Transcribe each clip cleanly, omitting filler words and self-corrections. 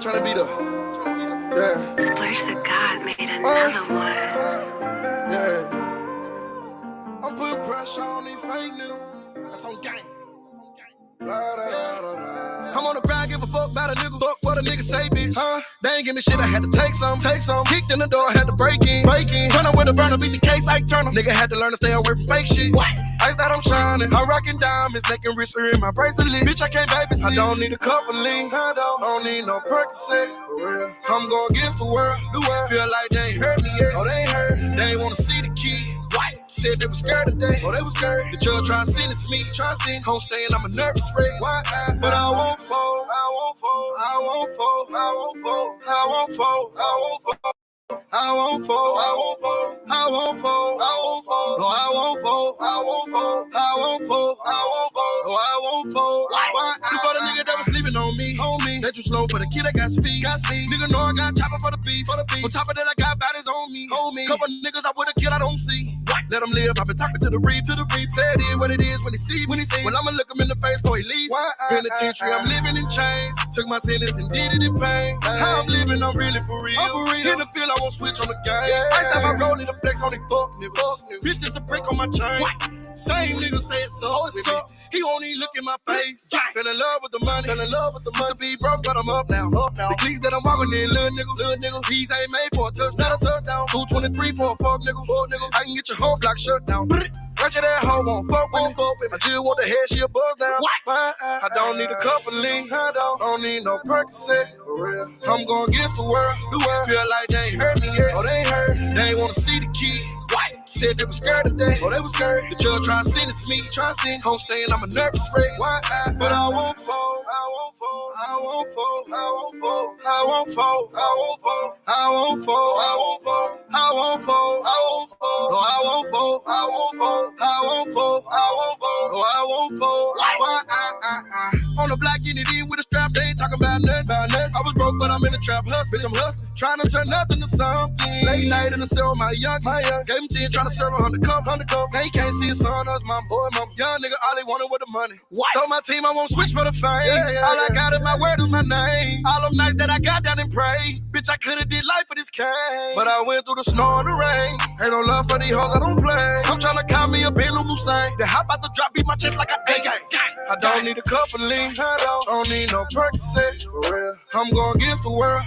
Tryna be the, yeah. Splurge the God made another one. Yeah. I'm putting pressure on these fake news. That's on gang. I'm on the grind, give a fuck about a nigga. Fuck what a nigga say, bitch. They ain't give me shit, I had to take some. Kicked in the door, had to break in. Turn up with a burner, beat the case, I turn up. Nigga had to learn to stay away from fake shit. What? Ice that I'm shining. I'm rocking diamonds, neck and wrist are in my bracelet. Bitch, I can't babysit. I don't need a couple lean. I don't need no Percocet. I'm going against the world. Feel like they ain't heard me yet. Oh, they ain't heard. They ain't wanna see the kid. White. Said they was scared today. Oh, they was scared. The judge try to sentence me. Home staying, I'm a nervous wreck. But I won't fold. I won't fold. I won't fold. I won't fold. I won't fold. I won't fold. I won't fold, I won't fold, I won't fold, I won't fold, no, I won't fold, I won't fold, I won't fold, I won't fold, no, I won't fold. Why? For the nigga that was sleeping on me, that you slow for the kid that got speed, Nigga know I got chopper for the beef, On top of that, I got bodies on me, Couple niggas I would've killed, I don't see. Let them live, I've been talking to the reef, Say it is what it is when he see, Well, I'ma look him in the face before he leave. Penitentiary, I'm living in chains. Took my sentence and did it in pain. How I'm living, I'm really for real. In the field, I won't switch on the game. Ice time I roll in the flex on the fuck niggas. Bitch, just a brick on my chain. Same nigga say it's up. He won't even look in my face. Fell in love with the money. To be broke, but I'm up now. The cleats that I'm walking in, little nigga. These ain't made for a touchdown. 223 for a fuck nigga. I can get your whole block shut down. Ratchet that hoe won't fuck with me. I just want the head, she a buzz down. I don't need a couple lean. I don't need no Percocet. I'm going against the world. Feel like they ain't heard me yet. Oh, they ain't heard. They ain't wanna see the kid. Said they was scared today. Oh, they was scared. The judge try to sentence me. Home staying, I'm a nervous wreck. But I won't fold. I won't fold. I won't fold. I won't fold. I won't fold. I won't fold. I won't fold. I won't fold. I won't fold. I won't fold. No, I won't fold. I won't fold. I won't fold. I won't fold. No, I won't fold. On the block, getting it in with a strap. They ain't talking about nothing. I was broke, but I'm in the trap hustling. Bitch, I'm hustling. Trying to turn nothing to something. Late night in the cell with my young. Gave him 10, trying to serve 100 cup. Now he can't see his son, us, my boy, my young nigga. All they wanted was the money. Told my team I won't switch for the fame. All I got in my word is my name. All them nights that I got down and prayed. Bitch, I could've did life for this case. But I went through the snow and the rain. Ain't no love for these hoes, I don't play. I'm trying to call me a Bill Hussein. Then hop out the drop, beat my chest like a AK. I don't need a couple lean. I don't need no Percocet. I'm going against the world.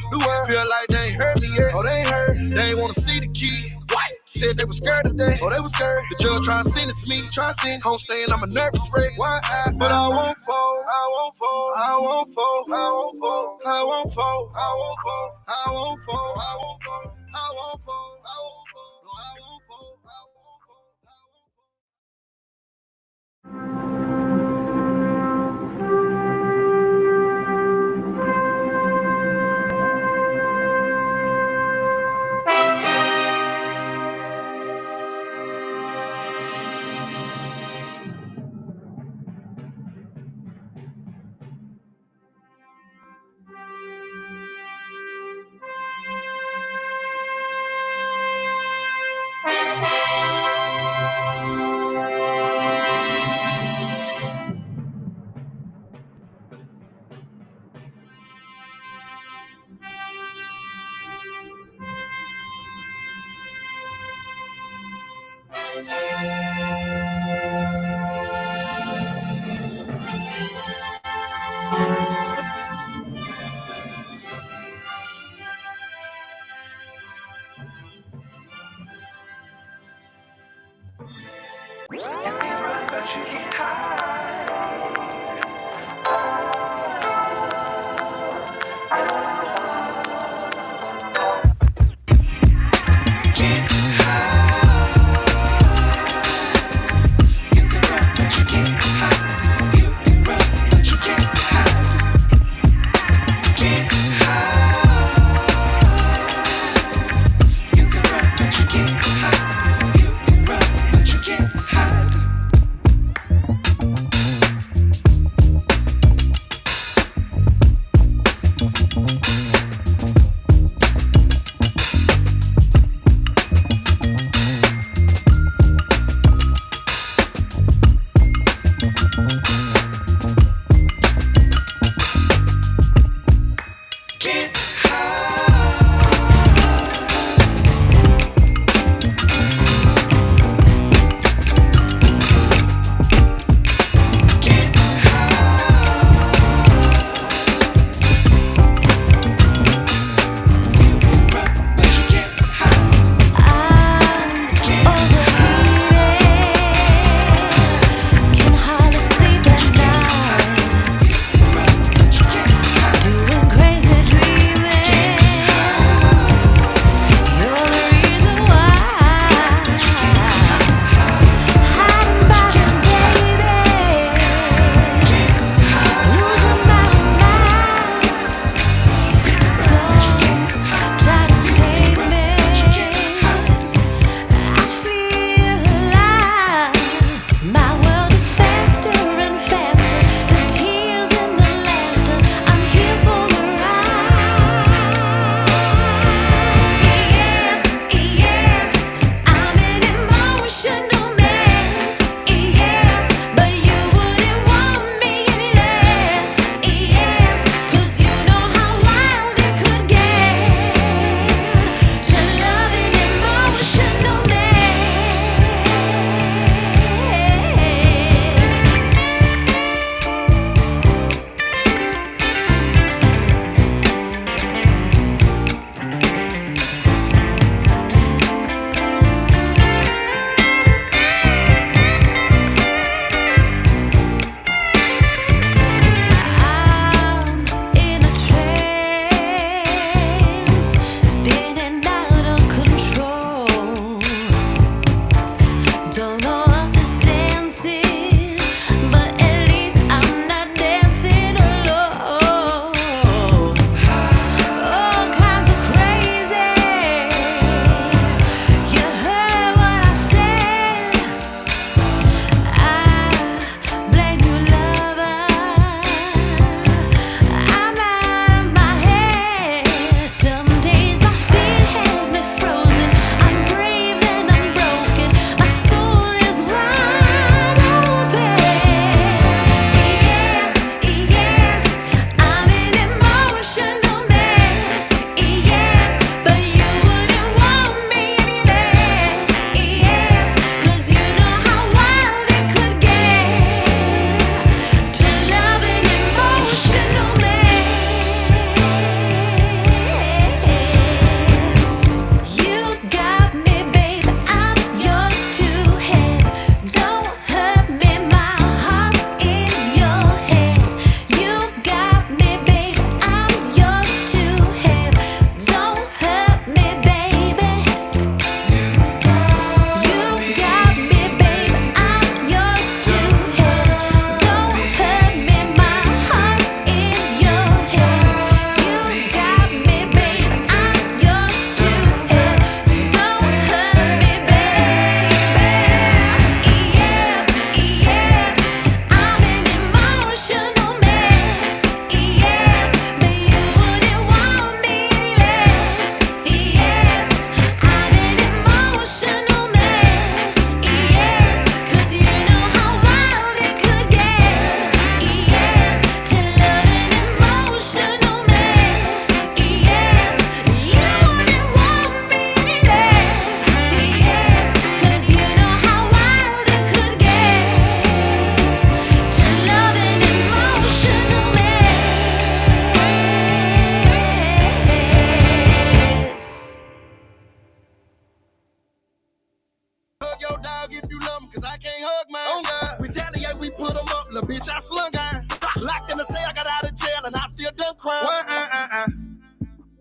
Feel like they ain't heard me yet. Oh, they ain't heard. They ain't wanna see the kid. Said they was scared today. Oh, they was scared. The judge try to sentence me. Home staying, I'm a nervous wreck. But I won't fold. I won't fold. I won't fold. I won't fold. I won't fold. I won't fold. I won't fold. I won't fold. I won't fold. I won't fold. No, I won't fold. I won't fold.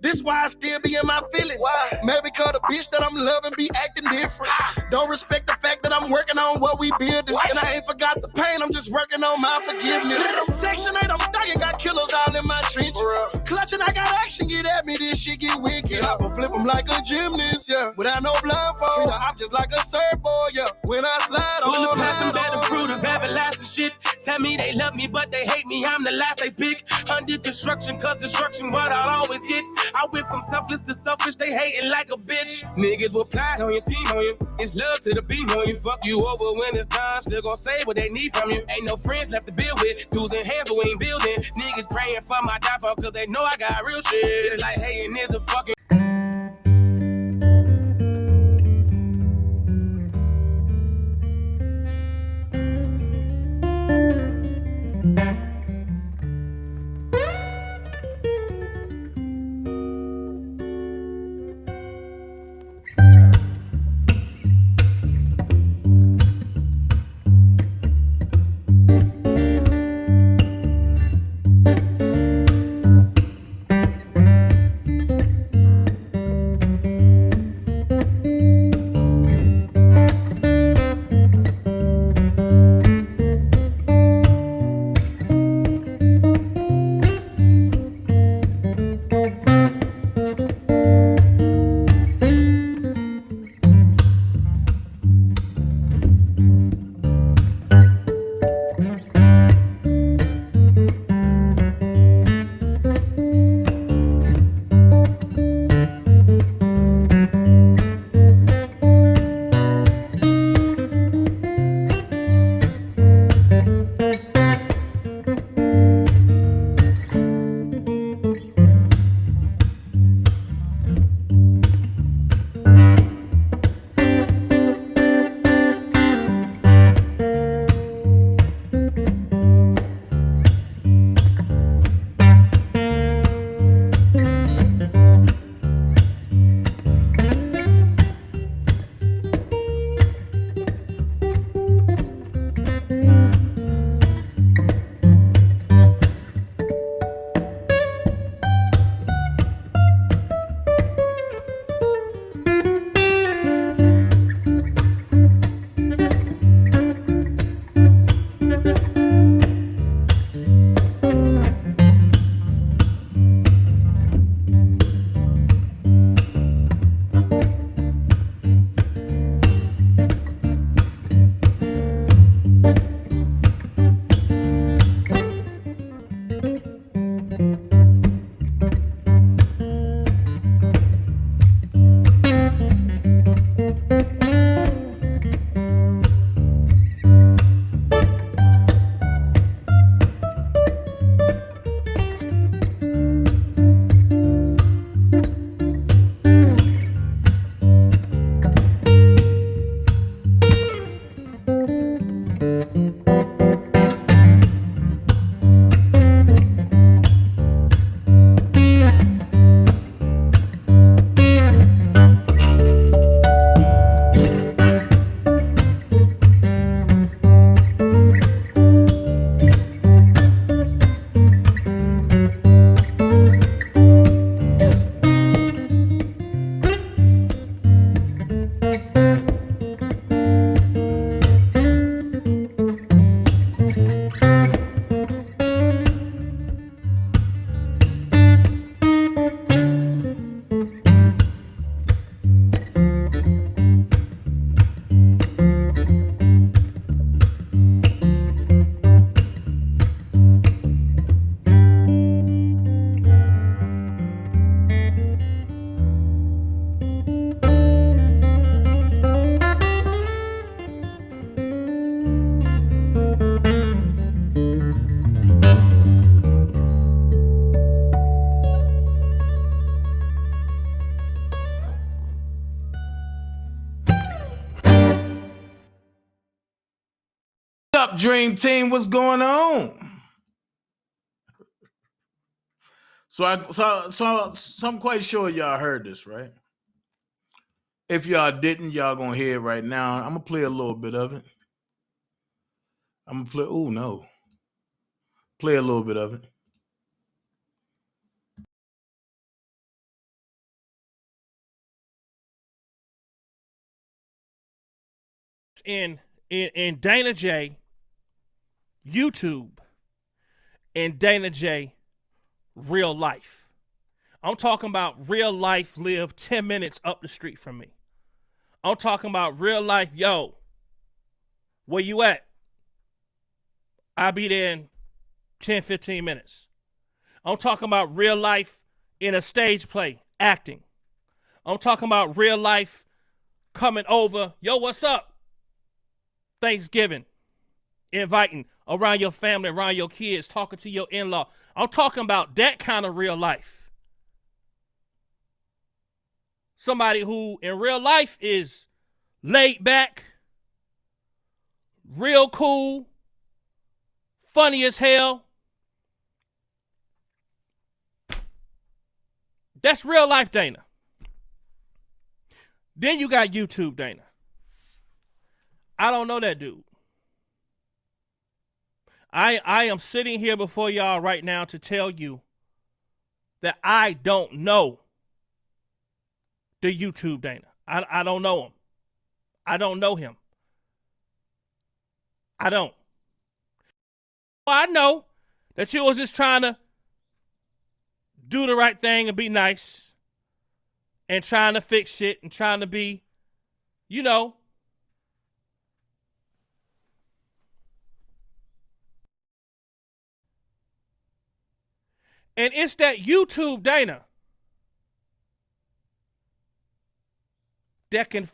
This why I still be in my feelings. Why? Maybe cause the bitch that I'm loving be acting different. Don't respect the fact that I'm working on what we building. What? And I ain't forgot the pain, I'm just working on my forgiveness. Section 8, I'm thugging, got killers all in my trenches. Clutching, I got action, get at me, this shit get wicked. Chop and flip them like a gymnast, yeah. Without no blindfold, I'm just like a surfboard, yeah. When I slide on, full of passion, better fruit of everlasting shit. Tell me they love me, but they hate me. I'm the last they pick. Under construction, cause destruction, what I'll always get. I went from selfless to selfish, they hating like a bitch. Niggas will plot on you, scheme on you. It's love to the beam on you. Fuck you over when it's done, still gon' say what they need from you. Ain't no friends left to build with. Tools in hands, but we ain't building. Niggas praying for my downfall, cause they know I got real shit. It's like hating is a fucking up, Dream Team? What's going on? So I'm quite sure y'all heard this, right? If y'all didn't, y'all gonna hear it right now. I'm gonna play a little bit of it. I'm gonna play. Oh no, play a little bit of it. in DanaJay YouTube and DanaJay real life. I'm talking about real life live 10 minutes up the street from me. I'm talking about real life, yo, where you at? I'll be there in 10, 15 minutes. I'm talking about real life in a stage play, acting. I'm talking about real life coming over, yo, what's up? Thanksgiving, inviting around your family, around your kids, talking to your in-law. I'm talking about that kind of real life. Somebody who in real life is laid back, real cool, funny as hell. That's real life Dana. Then you got YouTube Dana. I don't know that dude. I am sitting here before y'all right now to tell you that I don't know the YouTube Dana. I don't know him. I don't know him. I don't. Well, I know that you was just trying to do the right thing and be nice and trying to fix shit and trying to be, you know. And it's that YouTube Dana that can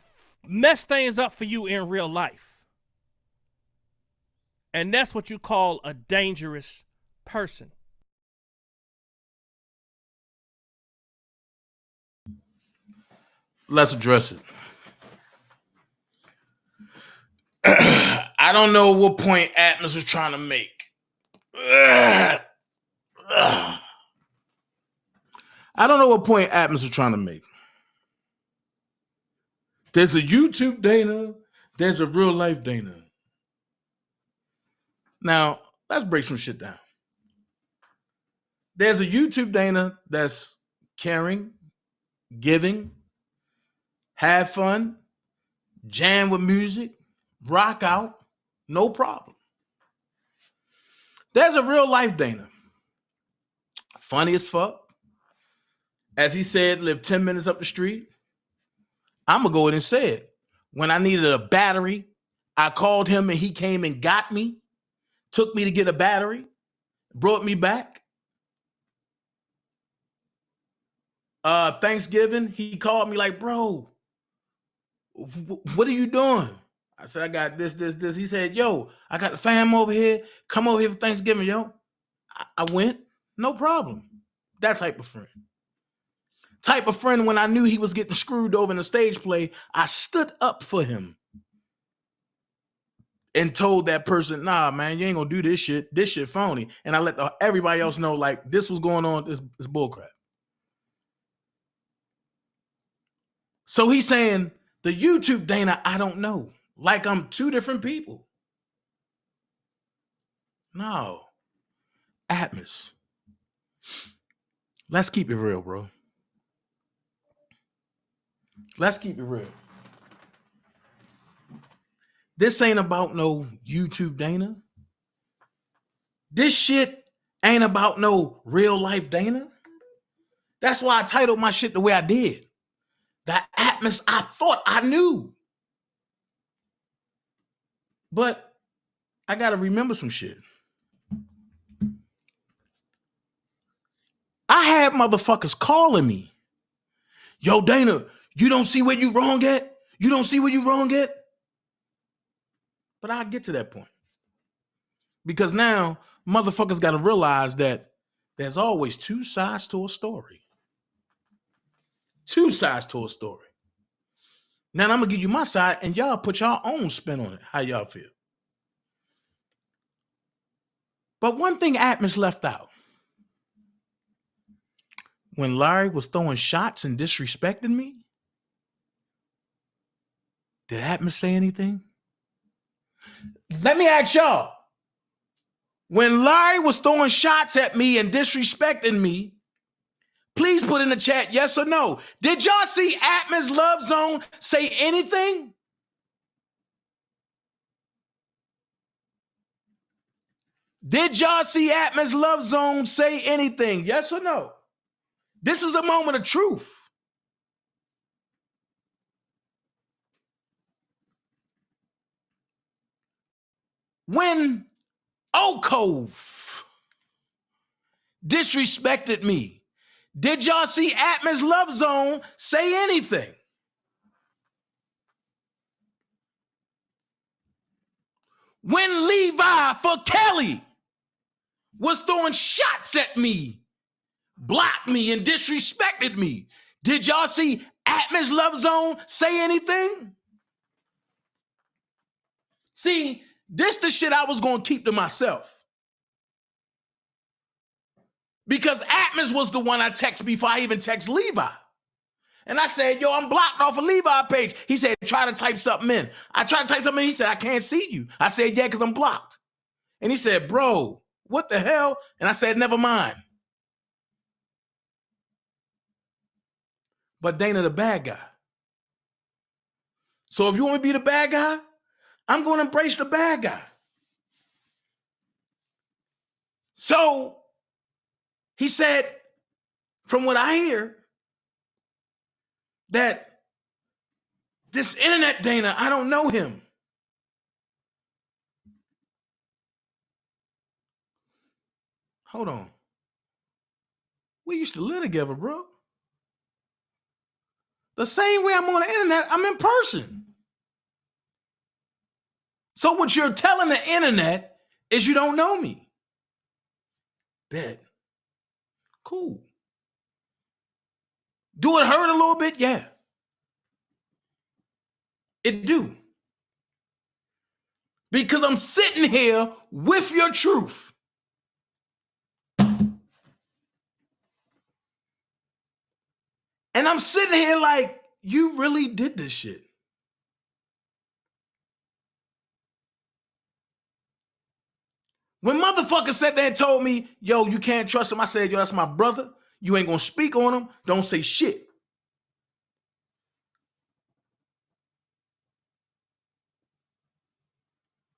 mess things up for you in real life. And that's what you call a dangerous person. Let's address it. I don't know what point ATMOS was trying to make. I don't know what point ATMOS was trying to make. There's a YouTube Dana. There's a real life Dana. Now, let's break some shit down. There's a YouTube Dana that's caring, giving, have fun, jam with music, rock out, no problem. There's a real life Dana. Funny as fuck. As he said, live 10 minutes up the street. I'm going to go ahead and say it. When I needed a battery, I called him and he came and got me, took me to get a battery, brought me back. Thanksgiving, he called me like, bro, what are you doing? I said, I got this. He said, yo, I got the fam over here. Come over here for Thanksgiving, yo. I went, no problem. That type of friend. Type of friend, when I knew he was getting screwed over in the stage play, I stood up for him and told that person, nah, man, you ain't gonna do this shit. This shit phony. And I let everybody else know, like, this was going on. This is bullcrap. So he's saying, the YouTube Dana, I don't know. Like I'm two different people. No. ATMOS. Let's keep it real, bro. Let's keep it real. This ain't about no YouTube Dana. This shit ain't about no real life Dana. That's why I titled my shit the way I did. The ATMOS I thought I knew. But I got to remember some shit. I had motherfuckers calling me. Yo, Dana, you don't see where you wrong at? You don't see where you wrong at? But I'll get to that point. Because now motherfuckers got to realize that there's always two sides to a story. Two sides to a story. Now I'm going to give you my side and y'all put your own spin on it. How y'all feel? But one thing ATMOS left out. When Larry was throwing shots and disrespecting me, did ATMOS say anything? Let me ask y'all. When Larry was throwing shots at me and disrespecting me, please put in the chat yes or no. Did y'all see ATMOS Love Zone say anything? Did y'all see Atmos Love Zone say anything? Yes or no? This is a moment of truth. When Okove disrespected me, did y'all see Atmos Love Zone say anything? When Levi for Kelly was throwing shots at me, blocked me, and disrespected me, did y'all see Atmos Love Zone say anything? See, this the shit I was going to keep to myself. Because Atmos was the one I texted before I even text Levi. And I said, yo, I'm blocked off a Levi page. He said, try to type something in. I tried to type something in. He said, I can't see you. I said, yeah, because I'm blocked. And he said, bro, what the hell? And I said, never mind. But Dana the bad guy. So if you want me to be the bad guy, I'm going to embrace the bad guy. So he said, from what I hear, that this internet Dana, I don't know him. Hold on. We used to live together, bro. The same way I'm on the internet, I'm in person. So what you're telling the internet is you don't know me. Bet. Cool. Do it hurt a little bit? Yeah. It do. Because I'm sitting here with your truth. And I'm sitting here like, you really did this shit. When motherfuckers sat there and told me, yo, you can't trust him, I said, yo, that's my brother. You ain't gonna speak on him. Don't say shit.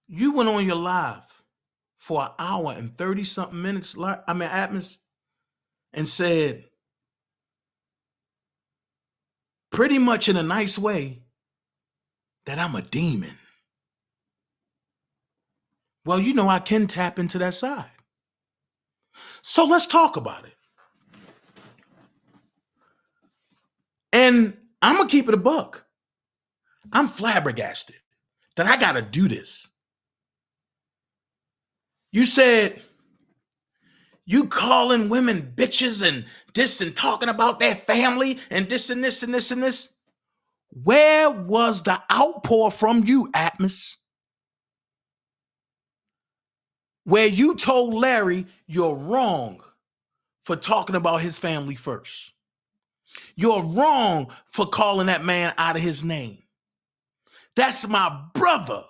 You went on your live for an hour and 30-something minutes, Atmos, and said, pretty much in a nice way, that I'm a demon. Well, you know I can tap into that side. So let's talk about it. And I'm going to keep it a buck. I'm flabbergasted that I got to do this. You said you calling women bitches and this and talking about their family and this and this and this and this. Where was the outpour from you, Atmos? Where you told Larry you're wrong for talking about his family first. You're wrong for calling that man out of his name. That's my brother.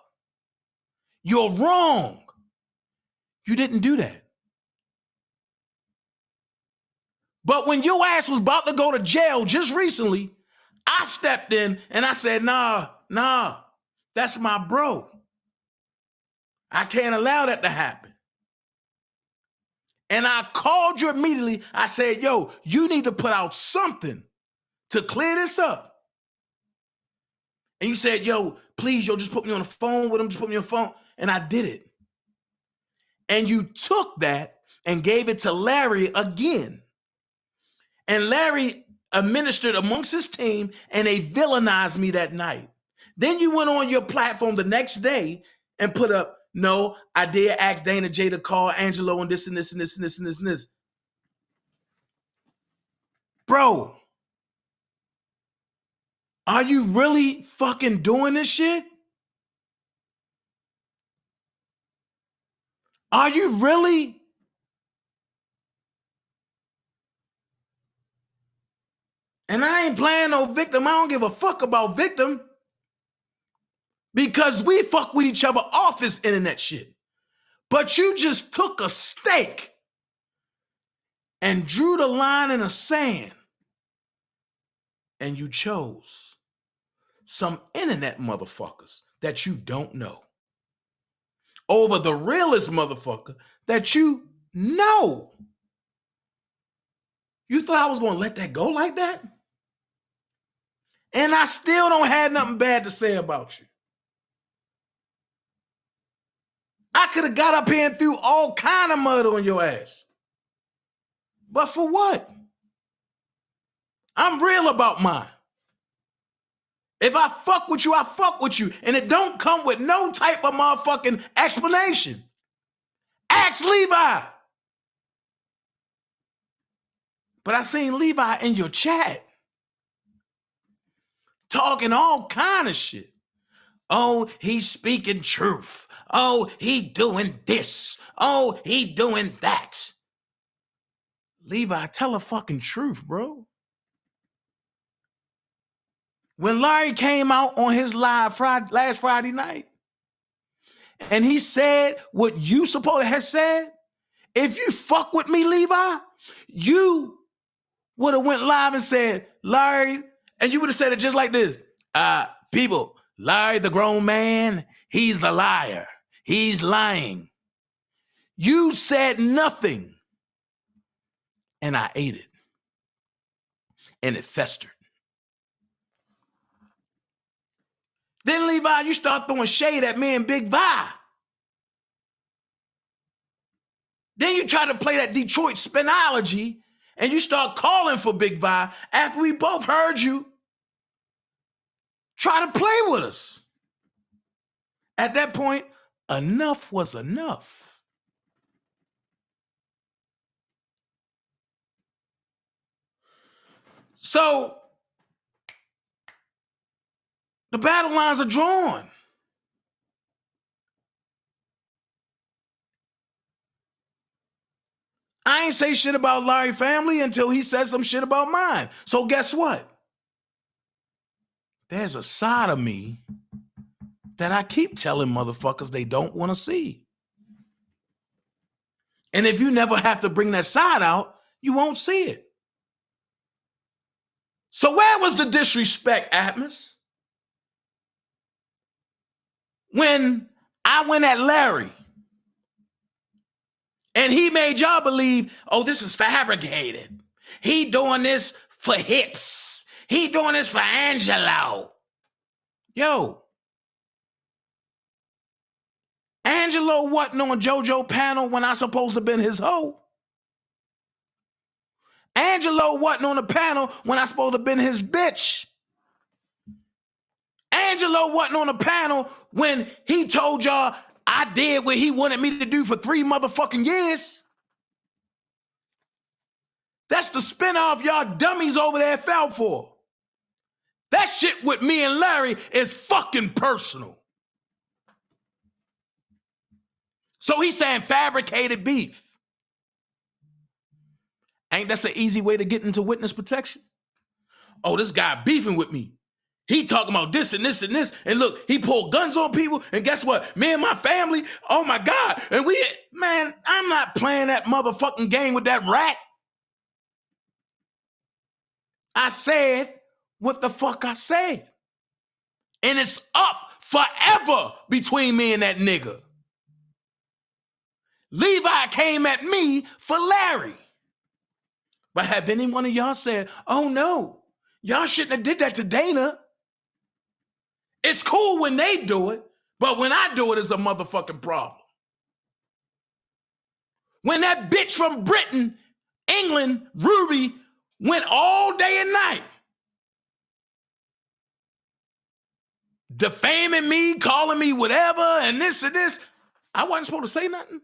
You're wrong. You didn't do that. But when your ass was about to go to jail just recently, I stepped in and I said, nah, that's my bro. I can't allow that to happen. And I called you immediately. I said, yo, you need to put out something to clear this up. And you said, yo, please, yo, just put me on the phone with him. Just put me on the phone. And I did it. And you took that and gave it to Larry again. And Larry administered amongst his team and they villainized me that night. Then you went on your platform the next day and put up, no, I did ask DanaJay to call Angelo and this and this and this and this and this and this. Bro, are you really fucking doing this shit? Are you really? And I ain't playing no victim. I don't give a fuck about victim. Because we fuck with each other off this internet shit. But you just took a stake and drew the line in the sand. And you chose some internet motherfuckers that you don't know. over the realest motherfucker that you know. You thought I was going to let that go like that? And I still don't have nothing bad to say about you. I could have got up here and threw all kind of mud on your ass. But for what? I'm real about mine. If I fuck with you, I fuck with you. And it don't come with no type of motherfucking explanation. Ask Levi. But I seen Levi in your chat talking all kind of shit. Oh, he's speaking truth. Oh, he doing this. Oh, he doing that. Levi, tell the fucking truth, bro. When Larry came out on his live last Friday night, and he said what you supposed to have said, if you fuck with me, Levi, you would have went live and said, Larry, and you would have said it just like this. People, Larry, the grown man, he's a liar. He's lying. You said nothing. And I ate it. And it festered. Then, Levi, you start throwing shade at me and Big Vi. Then you try to play that Detroit spinology and you start calling for Big Vi after we both heard you try to play with us. At that point, enough was enough. So, the battle lines are drawn. I ain't say shit about Larry family until he said some shit about mine. So guess what? There's a side of me that I keep telling motherfuckers they don't want to see. And if you never have to bring that side out, you won't see it. So where was the disrespect, Atmos? When I went at Larry and he made y'all believe, oh, this is fabricated. He doing this for hips. He doing this for Angelo. Yo. Angelo wasn't on JoJo panel when I supposed to been his hoe. Angelo wasn't on the panel when I supposed to been his bitch. Angelo wasn't on the panel when he told y'all I did what he wanted me to do for 3 motherfucking years. That's the spinoff y'all dummies over there fell for. That shit with me and Larry is fucking personal. So he's saying fabricated beef. Ain't that an easy way to get into witness protection? Oh, this guy beefing with me. He talking about this and this and this. And look, he pulled guns on people. And guess what? Me and my family, oh my God. And man, I'm not playing that motherfucking game with that rat. I said what the fuck I said. And it's up forever between me and that nigga. Levi came at me for Larry. But have any one of y'all said, oh no, y'all shouldn't have did that to Dana? It's cool when they do it, but when I do it, it's a motherfucking problem. When that bitch from Britain, England, Ruby, went all day and night defaming me, calling me whatever, and this, I wasn't supposed to say nothing.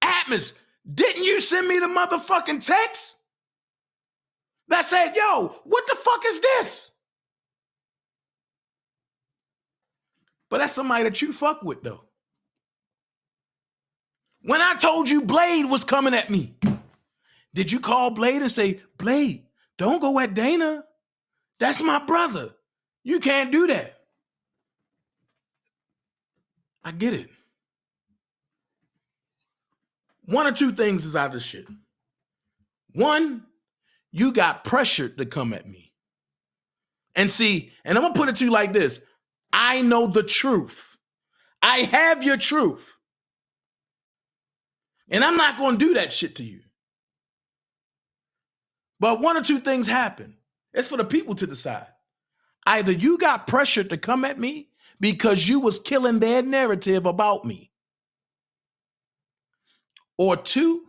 Atmos, didn't you send me the motherfucking text that said, yo, what the fuck is this? But that's somebody that you fuck with, though. When I told you Blade was coming at me, did you call Blade and say, Blade, don't go at Dana? That's my brother. You can't do that. I get it. One or two things is out of this shit. One, you got pressured to come at me. And see, and I'm going to put it to you like this. I know the truth. I have your truth. And I'm not going to do that shit to you. But one or two things happen. It's for the people to decide. Either you got pressured to come at me because you was killing their narrative about me. Or two,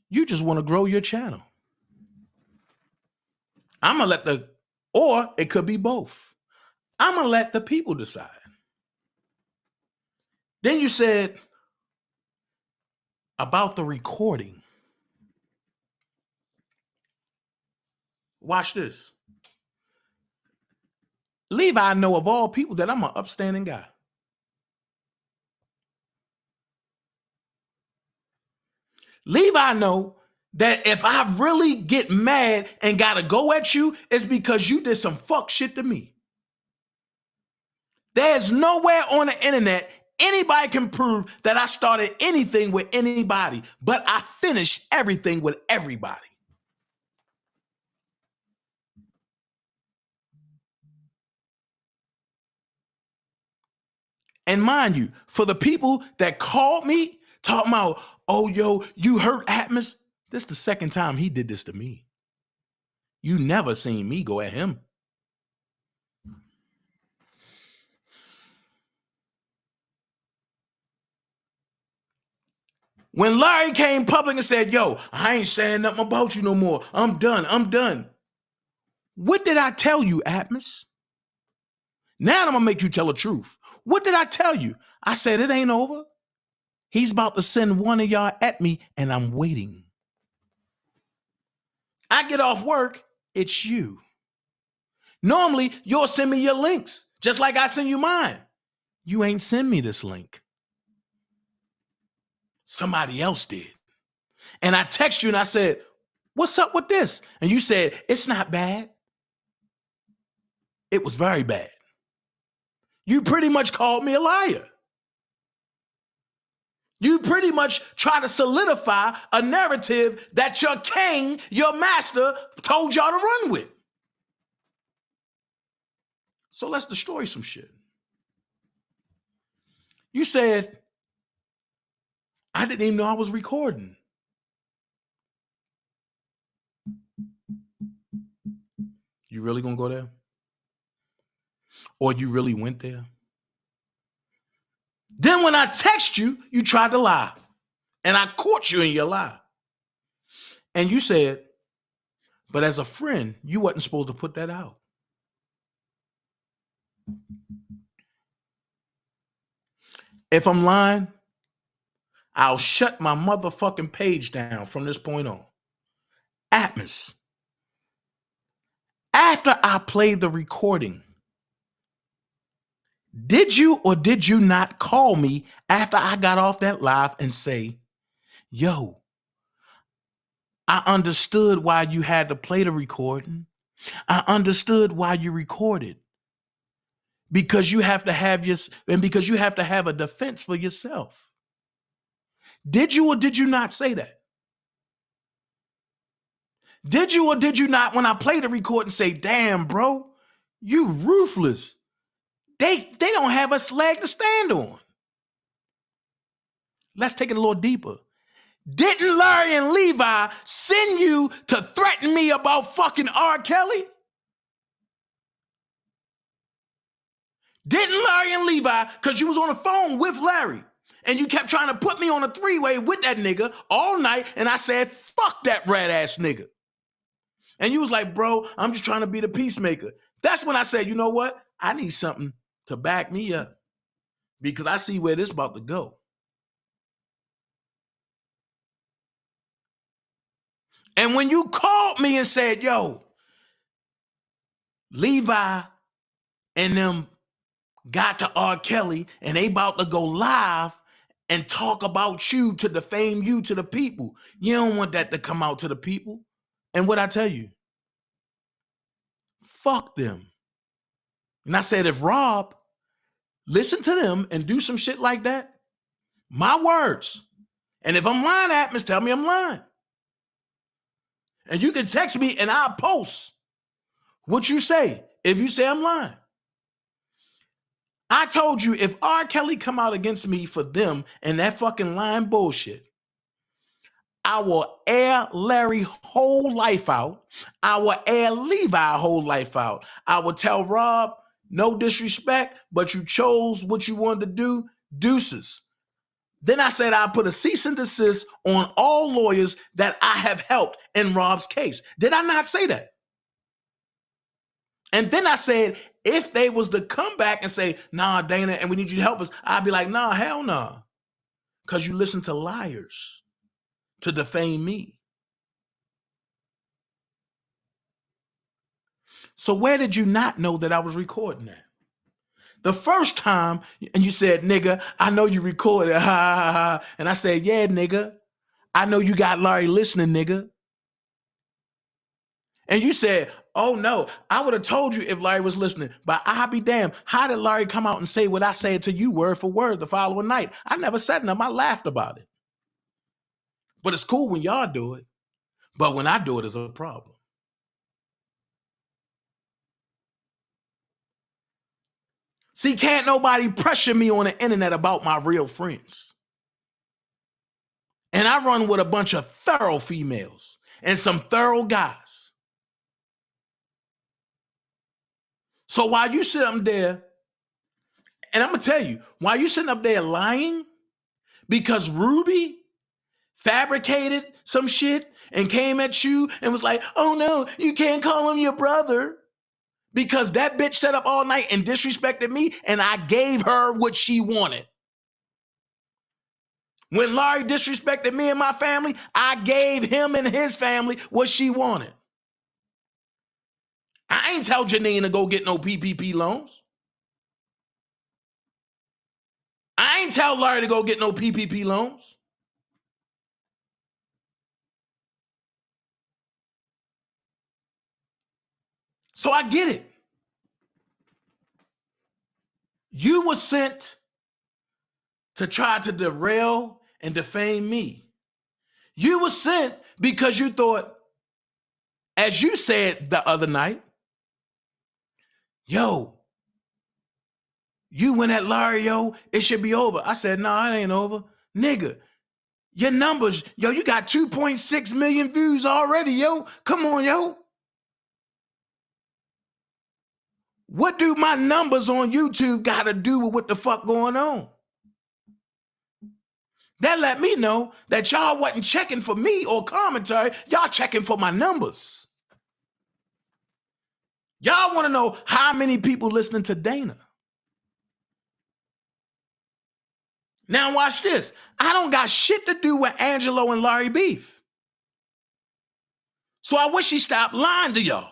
you just want to grow your channel. I'm going to or it could be both. I'm going to let the people decide. Then you said about the recording. Watch this. Levi know of all people that I'm an upstanding guy. Levi know that if I really get mad and gotta go at you, it's because you did some fuck shit to me. There's nowhere on the internet anybody can prove that I started anything with anybody, but I finished everything with everybody. And mind you, for the people that called me talking about, oh, yo, you hurt ATMOS, this is the second time he did this to me. You never seen me go at him. When Larry came public and said, yo, I ain't saying nothing about you no more. I'm done. What did I tell you, ATMOS? Now I'm going to make you tell the truth. What did I tell you? I said, it ain't over. He's about to send one of y'all at me, and I'm waiting. I get off work, it's you. Normally, you'll send me your links, just like I send you mine. You ain't send me this link. Somebody else did. And I text you and I said, what's up with this? And you said, it's not bad. It was very bad. You pretty much called me a liar. You pretty much try to solidify a narrative that your king, your master, told y'all to run with. So let's destroy some shit. You said, I didn't even know I was recording. You really gonna go there? Or you really went there? Then when I text you, you tried to lie. And I caught you in your lie. And you said, but as a friend, you wasn't supposed to put that out. If I'm lying, I'll shut my motherfucking page down from this point on. ATMOS. After I played the recording, did you or did you not call me after I got off that live and say, yo, I understood why you had to play the recording. I understood why you recorded. Because you have to have because you have to have a defense for yourself. Did you or did you not say that? Did you or did you not, when I played the recording, say, damn, bro, you ruthless. They don't have a leg to stand on. Let's take it a little deeper. Didn't Larry and Levi send you to threaten me about fucking R. Kelly? Didn't Larry and Levi, because you was on the phone with Larry, and you kept trying to put me on a three-way with that nigga all night, and I said, fuck that rat-ass nigga. And you was like, bro, I'm just trying to be the peacemaker. That's when I said, you know what? I need something to back me up because I see where this about to go. And when you called me and said, yo, Levi and them got to R. Kelly and they about to go live and talk about you to defame you to the people. You don't want that to come out to the people. And what I tell you, fuck them. And I said, if Rob listen to them and do some shit like that, my words. And if I'm lying, ATMOS, tell me I'm lying. And you can text me and I'll post what you say if you say I'm lying. I told you if R. Kelly come out against me for them and that fucking lying bullshit, I will air Larry whole life out. I will air Levi whole life out. I will tell Rob, no disrespect, but you chose what you wanted to do, deuces. Then I said I put a cease and desist on all lawyers that I have helped in Rob's case. Did I not say that? And then I said, if they was to come back and say, nah, Dana, and we need you to help us, I'd be like, nah, hell nah. Because you listen to liars to defame me. So where did you not know that I was recording that? The first time, and you said, nigga, I know you recorded, ha, ha, ha. And I said, yeah, nigga, I know you got Larry listening, nigga. And you said, oh no, I would have told you if Larry was listening, but I'll be damned. How did Larry come out and say what I said to you word for word the following night? I never said nothing, I laughed about it. But it's cool when y'all do it. But when I do it, it's a problem. See, can't nobody pressure me on the internet about my real friends. And I run with a bunch of thorough females and some thorough guys. So while you sit up there, and I'm going to tell you, while you sitting up there lying because Ruby fabricated some shit and came at you and was like, oh no, you can't call him your brother. Because that bitch sat up all night and disrespected me, and I gave her what she wanted. When Larry disrespected me and my family, I gave him and his family what she wanted. I ain't tell Janine to go get no PPP loans. I ain't tell Larry to go get no PPP loans. So I get it. You were sent to try to derail and defame me. You were sent because you thought, as you said the other night, yo, you went at Larry, yo, it should be over. I said, nah, it ain't over. Nigga, your numbers, yo, you got 2.6 million views already, yo. Come on, yo. What do my numbers on YouTube got to do with what the fuck going on? That let me know that y'all wasn't checking for me or commentary. Y'all checking for my numbers. Y'all want to know how many people listening to Dana. Now watch this. I don't got shit to do with Angelo and Larry beef. So I wish he stopped lying to y'all.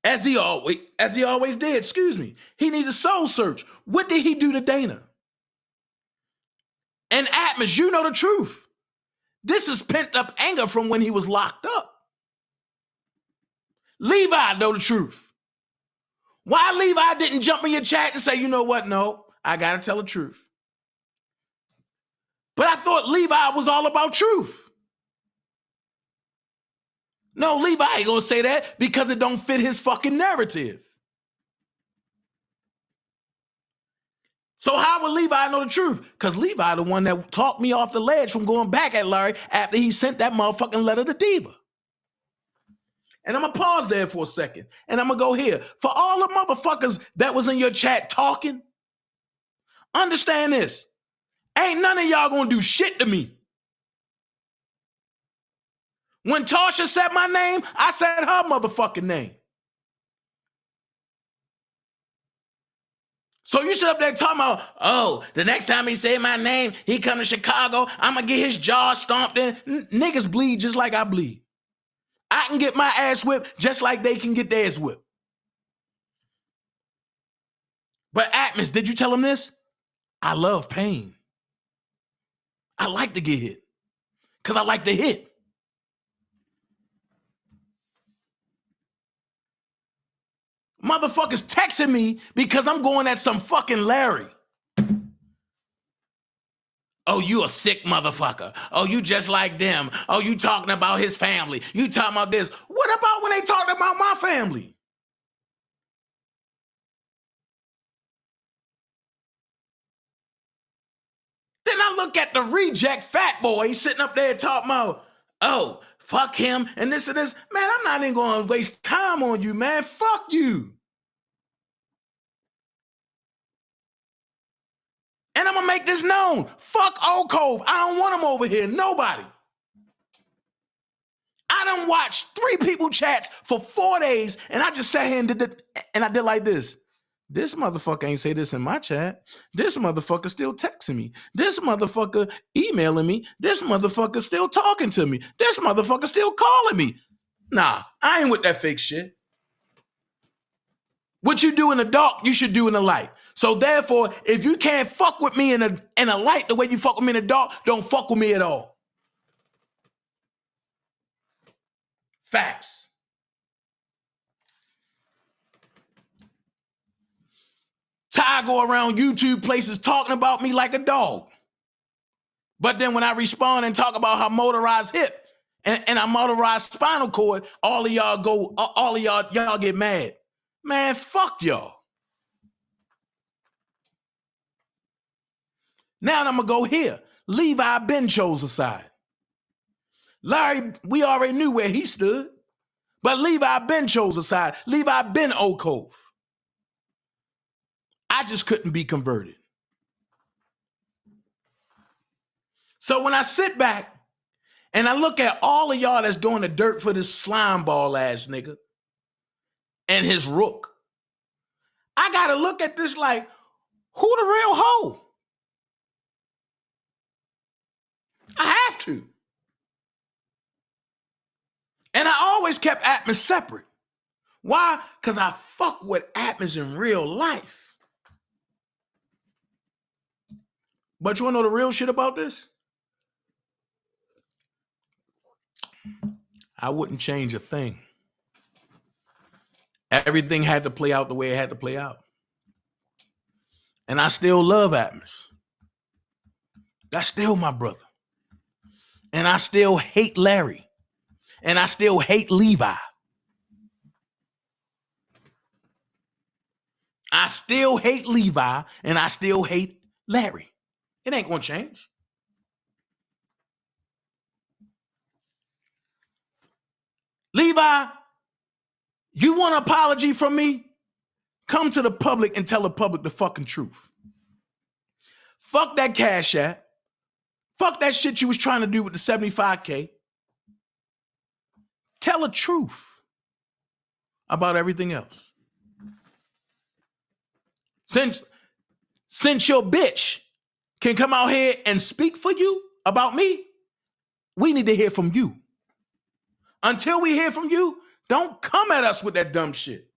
As he always did, excuse me. He needs a soul search. What did he do to Dana? And ATMOS, you know the truth. This is pent up anger from when he was locked up. Levi know the truth. Why Levi didn't jump in your chat and say, you know what? No, I got to tell the truth. But I thought Levi was all about truth. No, Levi ain't gonna say that because it don't fit his fucking narrative. So how would Levi know the truth? Because Levi the one that talked me off the ledge from going back at Larry after he sent that motherfucking letter to Diva. And I'm gonna pause there for a second. And I'm gonna go here. For all the motherfuckers that was in your chat talking, understand this. Ain't none of y'all gonna do shit to me. When Tasha said my name, I said her motherfucking name. So you sit up there talking about, oh, the next time he say my name, he come to Chicago, I'm going to get his jaw stomped in. Niggas bleed just like I bleed. I can get my ass whipped just like they can get theirs whipped. But ATMOS, did you tell him this? I love pain. I like to get hit because I like to hit. Motherfuckers texting me because I'm going at some fucking Larry. Oh, you a sick motherfucker. Oh, you just like them. Oh, you talking about his family. You talking about this. What about when they talking about my family? Then I look at the reject fat boy. He's sitting up there talking about, oh, fuck him and this and this. Man, I'm not even going to waste time on you, man. Fuck you. And I'm going to make this known. Fuck Old Cove. I don't want him over here. Nobody. I done watched 3 people chats for 4 days, and I just sat here and I did like this. This motherfucker ain't say this in my chat. This motherfucker still texting me. This motherfucker emailing me. This motherfucker still talking to me. This motherfucker still calling me. Nah, I ain't with that fake shit. What you do in the dark, you should do in the light. So therefore, if you can't fuck with me in a light the way you fuck with me in the dark, don't fuck with me at all. Facts. Ty go around YouTube places talking about me like a dog. But then when I respond and talk about how motorized hip and I motorized spinal cord, all of y'all get mad. Man, fuck y'all. Now I'm gonna go here. Levi been chose aside. Larry, we already knew where he stood. But Levi been chose aside. Levi been Old Cove. I just couldn't be converted. So when I sit back and I look at all of y'all that's doing the dirt for this slime ball ass nigga and his rook, I gotta look at this like, who the real hoe? I have to. And I always kept ATMOS separate. Why? Because I fuck with ATMOS in real life. But you want to know the real shit about this? I wouldn't change a thing. Everything had to play out the way it had to play out. And I still love ATMOS. That's still my brother. And I still hate Larry. And I still hate Levi. I still hate Levi and I still hate Larry. It ain't gonna change. Levi, you want an apology from me? Come to the public and tell the public the fucking truth. Fuck that Cash App. Fuck that shit you was trying to do with the 75K. Tell the truth about everything else. Since your bitch can come out here and speak for you about me, we need to hear from you. Until we hear from you, don't come at us with that dumb shit.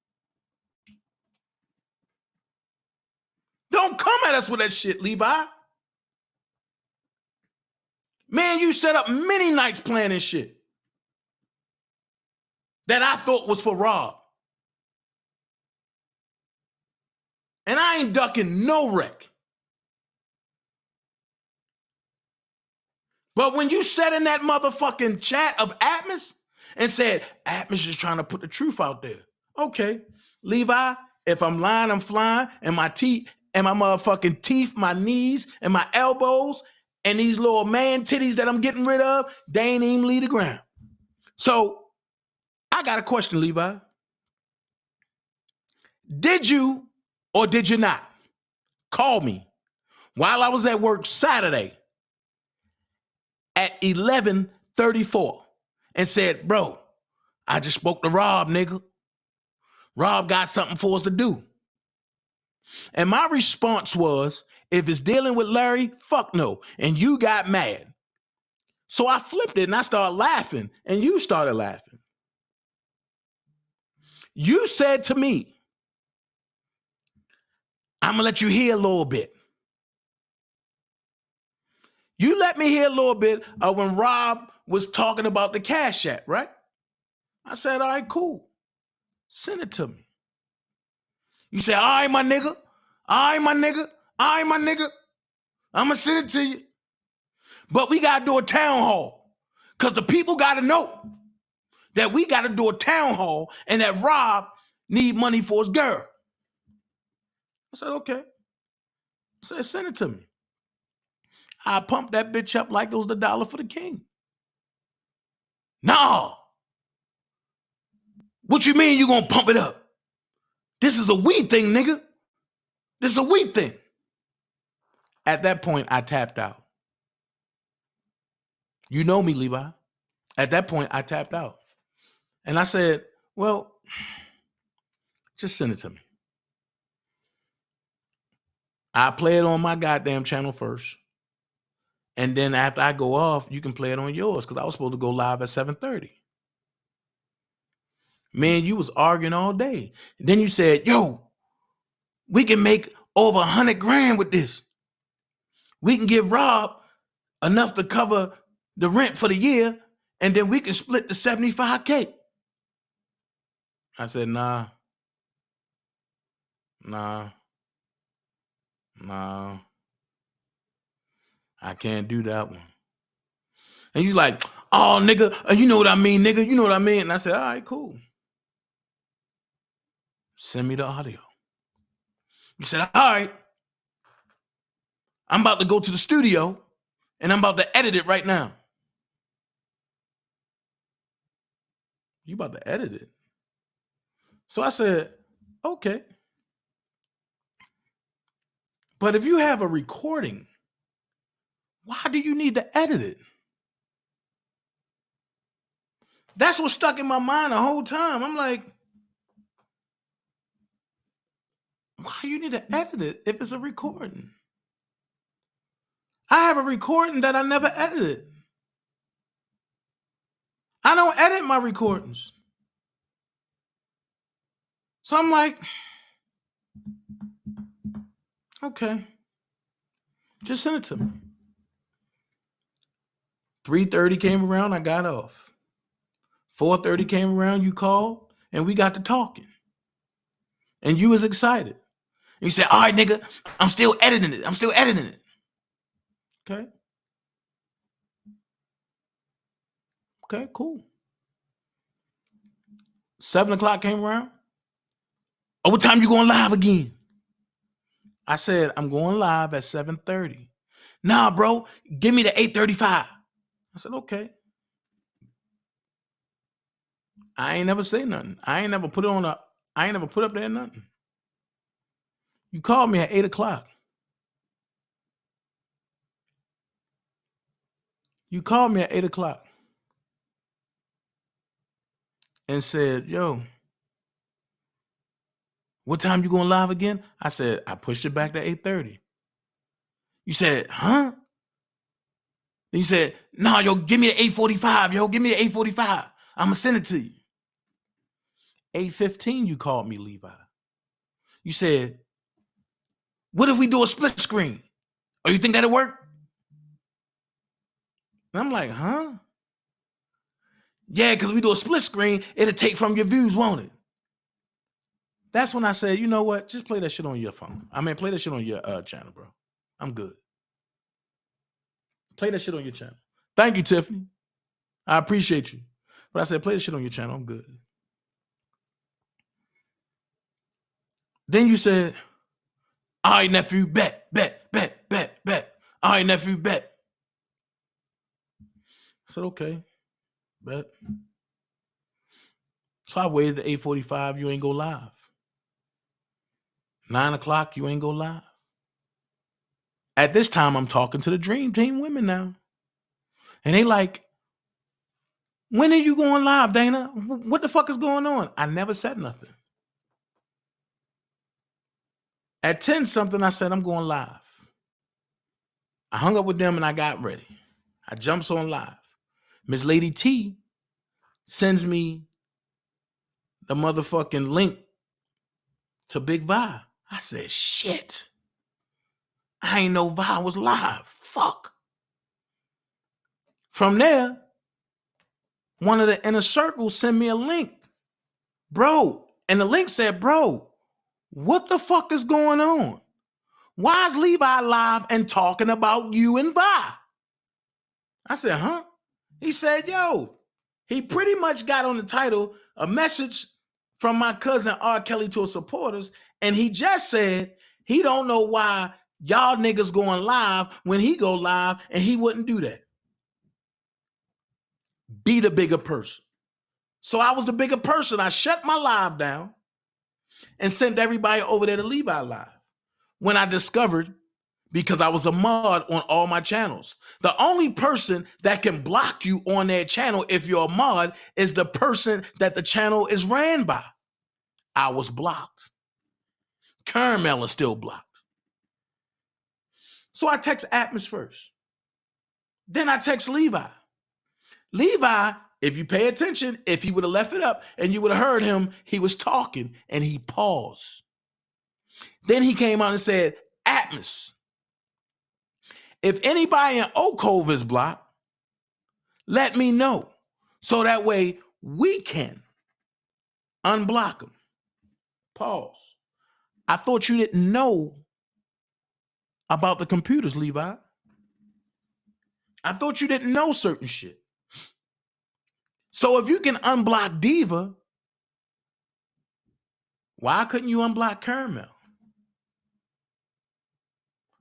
Don't come at us with that shit, Levi. Man, you set up many nights planning shit that I thought was for Rob. And I ain't ducking no wreck. But when you said in that motherfucking chat of ATMOS and said, ATMOS is trying to put the truth out there. Okay, Levi, if I'm lying, I'm flying, and my teeth, and my motherfucking teeth, my knees, and my elbows, and these little man titties that I'm getting rid of, they ain't even leave the ground. So I got a question, Levi. Did you or did you not call me while I was at work Saturday at 11:34 and said, bro, I just spoke to Rob, nigga. Rob got something for us to do. And my response was, if it's dealing with Larry, fuck no. And you got mad. So I flipped it and I started laughing and you started laughing. You said to me, I'm gonna let you hear a little bit. You let me hear a little bit of when Rob was talking about the Cash App, right? I said, all right, cool. Send it to me. You say, all right, my nigga. All right, my nigga. All right, my nigga. I'm going to send it to you. But we got to do a town hall because the people got to know that we got to do a town hall and that Rob need money for his girl. I said, okay. I said, send it to me. I pump that bitch up like it was the dollar for the king. No. What you mean you gonna pump it up? This is a weed thing, nigga. This is a weed thing. At that point, I tapped out. You know me, Levi. At that point, I tapped out. And I said, well, just send it to me. I play it on my goddamn channel first. And then after I go off, you can play it on yours because I was supposed to go live at 7:30. Man, you was arguing all day. And then you said, yo, we can make over 100 grand with this. We can give Rob enough to cover the rent for the year, and then we can split the 75K. I said, nah. I can't do that one. And you like, oh, nigga, you know what I mean, nigga, you know what I mean? And I said, all right, cool. Send me the audio. You said, all right, I'm about to go to the studio and I'm about to edit it right now. You about to edit it? So I said, okay. But if you have a recording, why do you need to edit it? That's what stuck in my mind the whole time. I'm like, why you need to edit it if it's a recording? I have a recording that I never edited. I don't edit my recordings. So I'm like, okay, just send it to me. 3:30 came around, I got off. 4:30 came around, you called, and we got to talking. And you was excited. And you said, all right, nigga, I'm still editing it. Okay. Okay, cool. 7 o'clock came around. Oh, what time you going live again? I said, I'm going live at 7:30. Nah, bro, give me the 8:35. I said, okay. I ain't never say nothing. I ain't never put up there nothing. You called me at 8 o'clock. You called me at 8 o'clock and said, yo, what time you going live again? I said, I pushed it back to 8:30. You said, huh? Then you said, nah, yo, give me the 8:45. Yo, give me the 8:45. I'm going to send it to you. 8:15, you called me, Levi. You said, what if we do a split screen? Oh, you think that'll work? And I'm like, huh? Yeah, because we do a split screen, it'll take from your views, won't it? That's when I said, you know what? Just play that shit on your phone. I mean, play that shit on your channel, bro. I'm good. Play that shit on your channel. Thank you, Tiffany. I appreciate you. But I said, play that shit on your channel. I'm good. Then you said, all right, nephew, bet. All right, nephew, bet. I said, okay, bet. So I waited to 8:45, you ain't go live. 9 o'clock, you ain't go live. At this time, I'm talking to the Dream Team women now. And they like, when are you going live, Dana? What the fuck is going on? I never said nothing. At 10 something, I said, I'm going live. I hung up with them and I got ready. I jumps on live. Miss Lady T sends me the motherfucking link to Big Vi. I said, shit. I ain't know Vi was live. Fuck. From there, one of the inner circle sent me a link. Bro, and the link said, bro, what the fuck is going on? Why is Levi live and talking about you and Vi? I said, huh? He said, yo, he pretty much got on the title a message from my cousin R. Kelly to his supporters, and he just said he don't know why Y'all niggas going live when he go live, and he wouldn't do that. Be the bigger person. So I was the bigger person. I shut my live down and sent everybody over there to Levi Live. When I discovered, because I was a mod on all my channels, the only person that can block you on their channel if you're a mod is the person that the channel is ran by. I was blocked. Caramel is still blocked. So I text ATMOS first. Then I text Levi. Levi, if you pay attention, if he would have left it up and you would have heard him, he was talking and he paused. Then he came out and said, ATMOS, if anybody in Oak Cove is blocked, let me know. So that way we can unblock them. Pause. I thought you didn't know about the computers, Levi. I thought you didn't know certain shit. So if you can unblock Diva, why couldn't you unblock Caramel?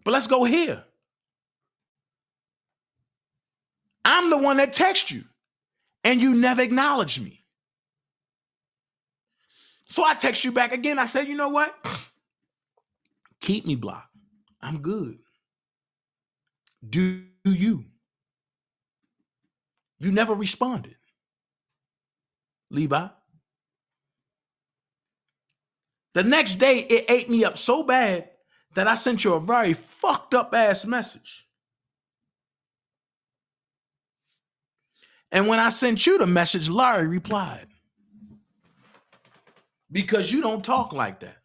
But let's go here. I'm the one that texted you, and you never acknowledged me. So I text you back again. I said, you know what? Keep me blocked. I'm good. Do you? You never responded, Levi. The next day, it ate me up so bad that I sent you a very fucked up ass message. And when I sent you the message, Larry replied. Because you don't talk like that.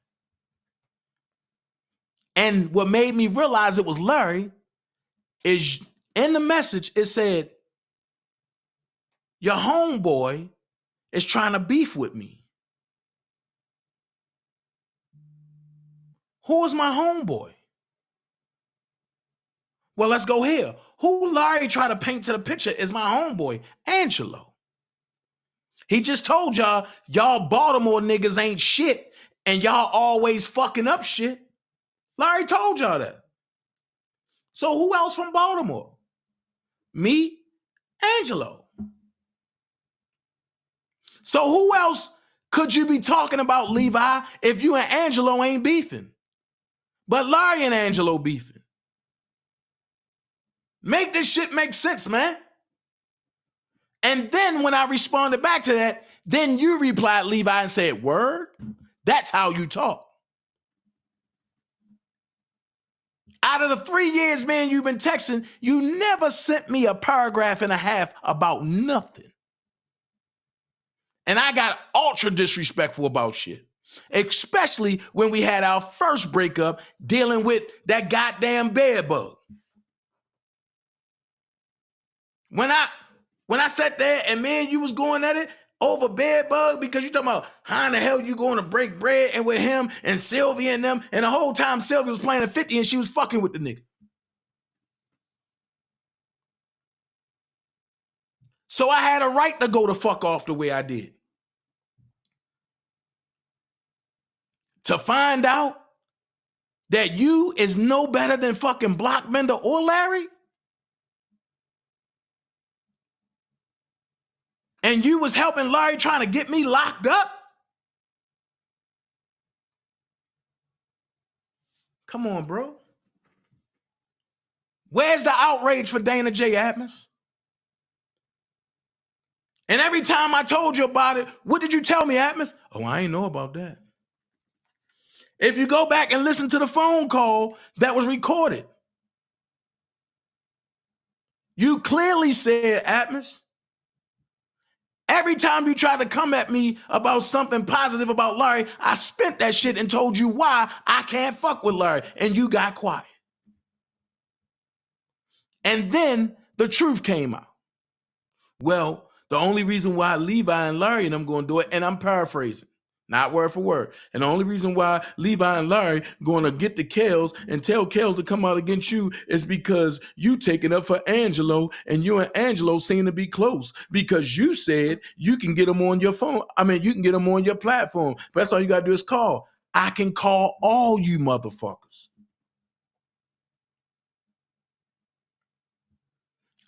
And what made me realize it was Larry is in the message, it said, your homeboy is trying to beef with me. Who is my homeboy? Well, let's go here. Who Larry tried to paint to the picture is my homeboy, Angelo. He just told y'all Baltimore niggas ain't shit and y'all always fucking up shit. Larry told y'all that. So who else from Baltimore? Me, Angelo. So who else could you be talking about, Levi, if you and Angelo ain't beefing? But Larry and Angelo beefing. Make this shit make sense, man. And then when I responded back to that, then you replied, Levi, and said, word? That's how you talk. Out of the 3 years, man, you've been texting, you never sent me a paragraph and a half about nothing. And I got ultra disrespectful about shit, especially when we had our first breakup dealing with that goddamn bed bug. When I sat there and man, you was going at it over bed bug because you talking about how in the hell you going to break bread and with him and Sylvia and them, and the whole time Sylvia was playing a 50 and she was fucking with the nigga. So I had a right to go the fuck off the way I did. To find out that you is no better than fucking Blockbender or Larry? And you was helping Larry trying to get me locked up? Come on, bro. Where's the outrage for DanaJay, ATMOS? And every time I told you about it, what did you tell me, ATMOS? Oh, I ain't know about that. If you go back and listen to the phone call that was recorded, you clearly said, ATMOS, every time you tried to come at me about something positive about Larry, I spent that shit and told you why I can't fuck with Larry, and you got quiet. And then the truth came out. Well, the only reason why Levi and Larry and them going to do it, and I'm paraphrasing, not word for word, and the only reason why Levi and Larry going to get the Kels and tell Kels to come out against you is because you taking up for Angelo, and you and Angelo seem to be close because you said you can get them on your phone. I mean, you can get them on your platform, but that's all you got to do is call. I can call all you motherfuckers.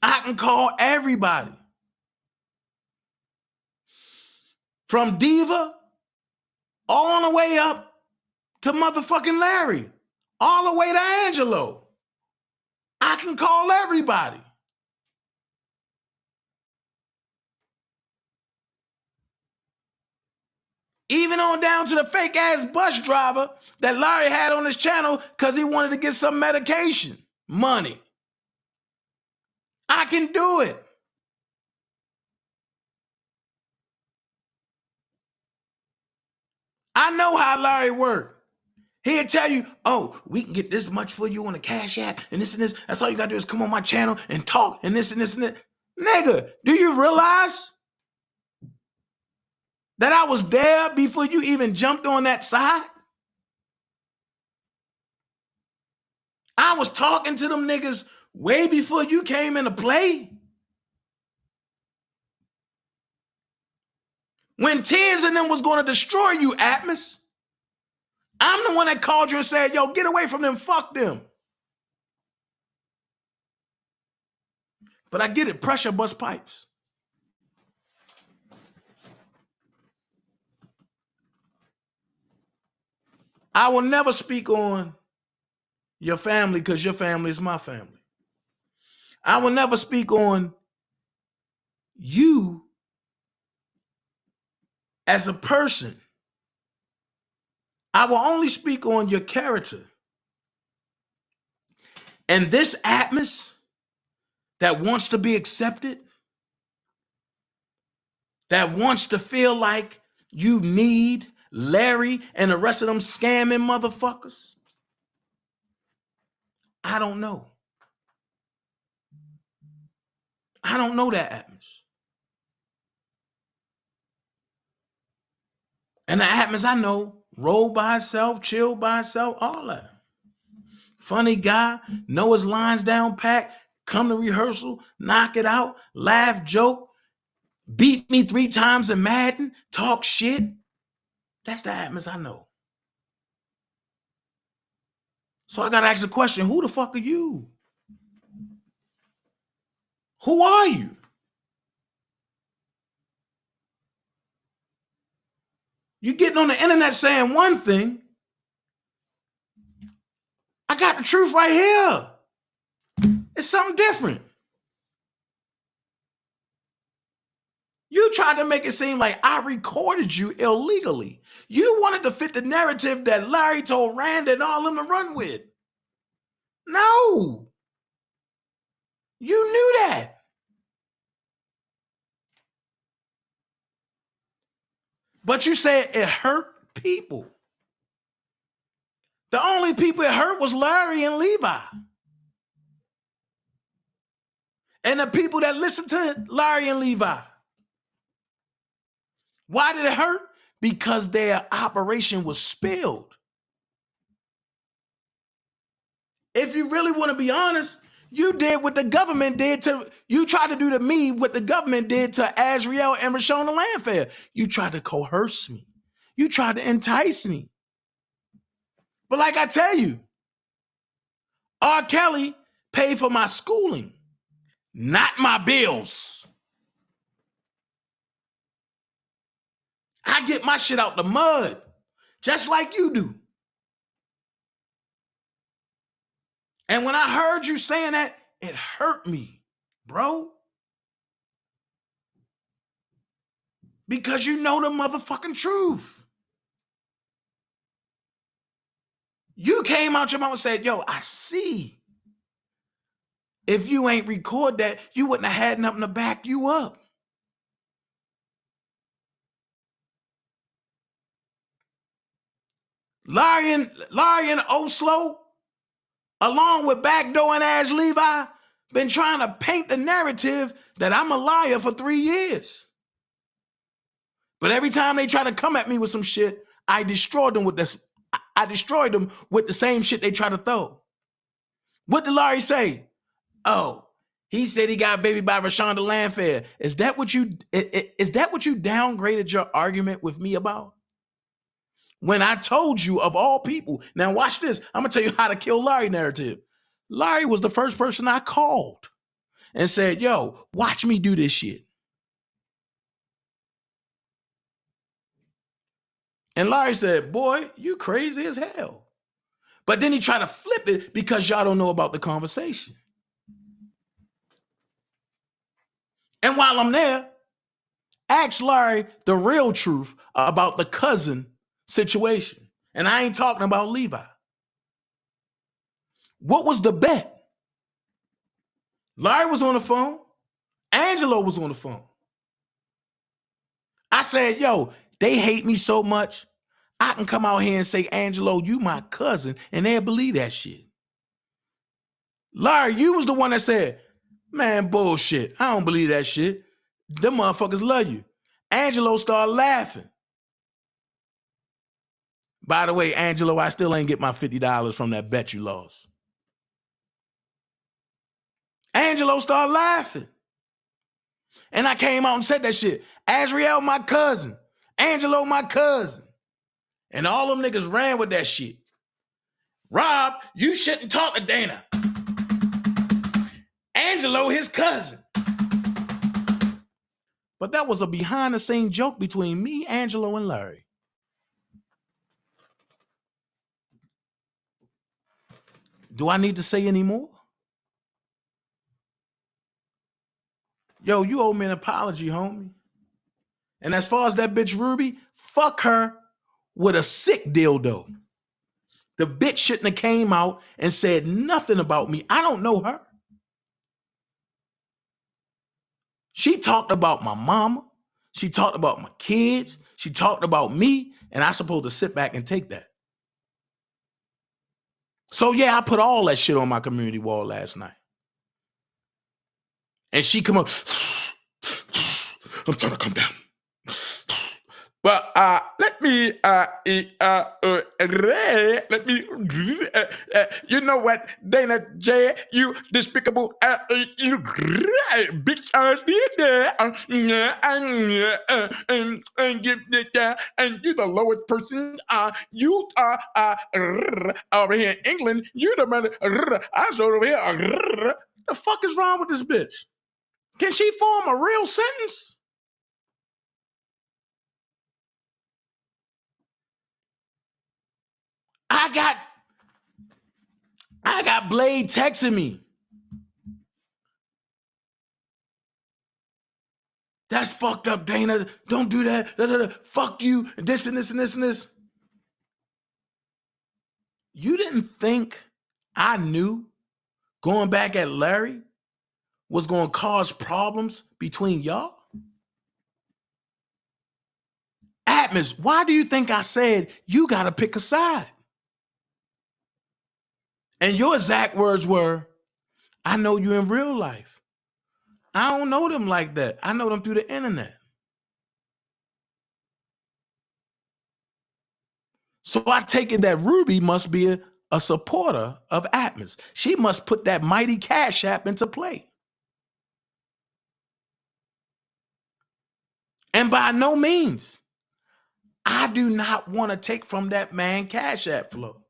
I can call everybody. From Diva all the way up to motherfucking Larry, all the way to Angelo. I can call everybody. Even on down to the fake ass bus driver that Larry had on his channel because he wanted to get some medication money. I can do it. I know how Larry worked. He'll tell you, oh, we can get this much for you on the Cash App and this and this. That's all you gotta do is come on my channel and talk and this and this and that. Nigga, do you realize that I was there before you even jumped on that side? I was talking to them niggas way before you came into play. When Tiz and them was going to destroy you, ATMOS, I'm the one that called you and said, yo, get away from them, fuck them. But I get it, pressure bust pipes. I will never speak on your family because your family is my family. I will never speak on you as a person. I will only speak on your character. And this ATMOS that wants to be accepted, that wants to feel like you need Larry and the rest of them scamming motherfuckers, I don't know. I don't know that ATMOS. And the ATMOS I know, roll by itself, chill by itself, all that. Funny guy, know his lines down pat, come to rehearsal, knock it out, laugh, joke, beat me 3 times in Madden, talk shit. That's the ATMOS I know. So I got to ask the question, who the fuck are you? Who are you? You getting on the internet saying one thing. I got the truth right here. It's something different. You tried to make it seem like I recorded you illegally. You wanted to fit the narrative that Larry told Rand and all them to run with. No. You knew that. But you said it hurt people. The only people it hurt was Larry and Levi. And the people that listened to Larry and Levi. Why did it hurt? Because their operation was spilled. If you really want to be honest, you did what the government did to, you tried to do to me what the government did to Azriel and Rashona Landfair. You tried to coerce me. You tried to entice me. But like I tell you, R. Kelly paid for my schooling, not my bills. I get my shit out the mud, just like you do. And when I heard you saying that, it hurt me, bro. Because you know the motherfucking truth. You came out your mouth and said, yo, I see. If you ain't record that, you wouldn't have had nothing to back you up. Larry and Oslo, along with backdooring ass Levi, been trying to paint the narrative that I'm a liar for 3 years. But every time they try to come at me with some shit, I destroyed them with this. I destroyed them with the same shit they try to throw. What did Larry say? Oh, he said he got baby by Rashonda Landfair. Is that what you downgraded your argument with me about? When I told you of all people, now watch this. I'm gonna tell you how to kill Larry narrative. Larry was the first person I called. and said, yo, watch me do this shit. And Larry said, boy, you crazy as hell. But then he tried to flip it because y'all don't know about the conversation. And while I'm there, ask Larry the real truth about the cousin situation. And I ain't talking about Levi. What was the bet? Larry was on the phone. Angelo was on the phone. I said, yo, they hate me so much. I can come out here and say, Angelo, you my cousin, and they'll believe that shit. Larry, you was the one that said, man, bullshit. I don't believe that shit. Them motherfuckers love you. Angelo started laughing. By the way, Angelo, I still ain't get my $50 from that bet you lost. Angelo started laughing. And I came out and said that shit. Azriel, my cousin. Angelo, my cousin. And all them niggas ran with that shit. Rob, you shouldn't talk to Dana. Angelo, his cousin. But that was a behind-the-scenes joke between me, Angelo, and Larry. Do I need to say any more? Yo, you owe me an apology, homie. And as far as that bitch Ruby, fuck her with a sick dildo. The bitch shouldn't have came out and said nothing about me. I don't know her. She talked about my mama. She talked about my kids. She talked about me. And I supposed to sit back and take that. So yeah, I put all that shit on my community wall last night. And she come up, I'm trying to come down. But let me, you know what, Dana J, you despicable, you big and you the lowest person. You are over here in England. You the man. I was over here. The fuck is wrong with this bitch? Can she form a real sentence? I got Blade texting me. That's fucked up, Dana. Don't do that. Da, da, da. Fuck you. This and this and this and this. You didn't think I knew going back at Larry was going to cause problems between y'all? ATMOS, why do you think I said you got to pick a side? And your exact words were, I know you in real life. I don't know them like that. I know them through the internet. So I take it that Ruby must be a supporter of ATMOS. She must put that mighty Cash App into play. And by no means, I do not want to take from that man Cash App flow.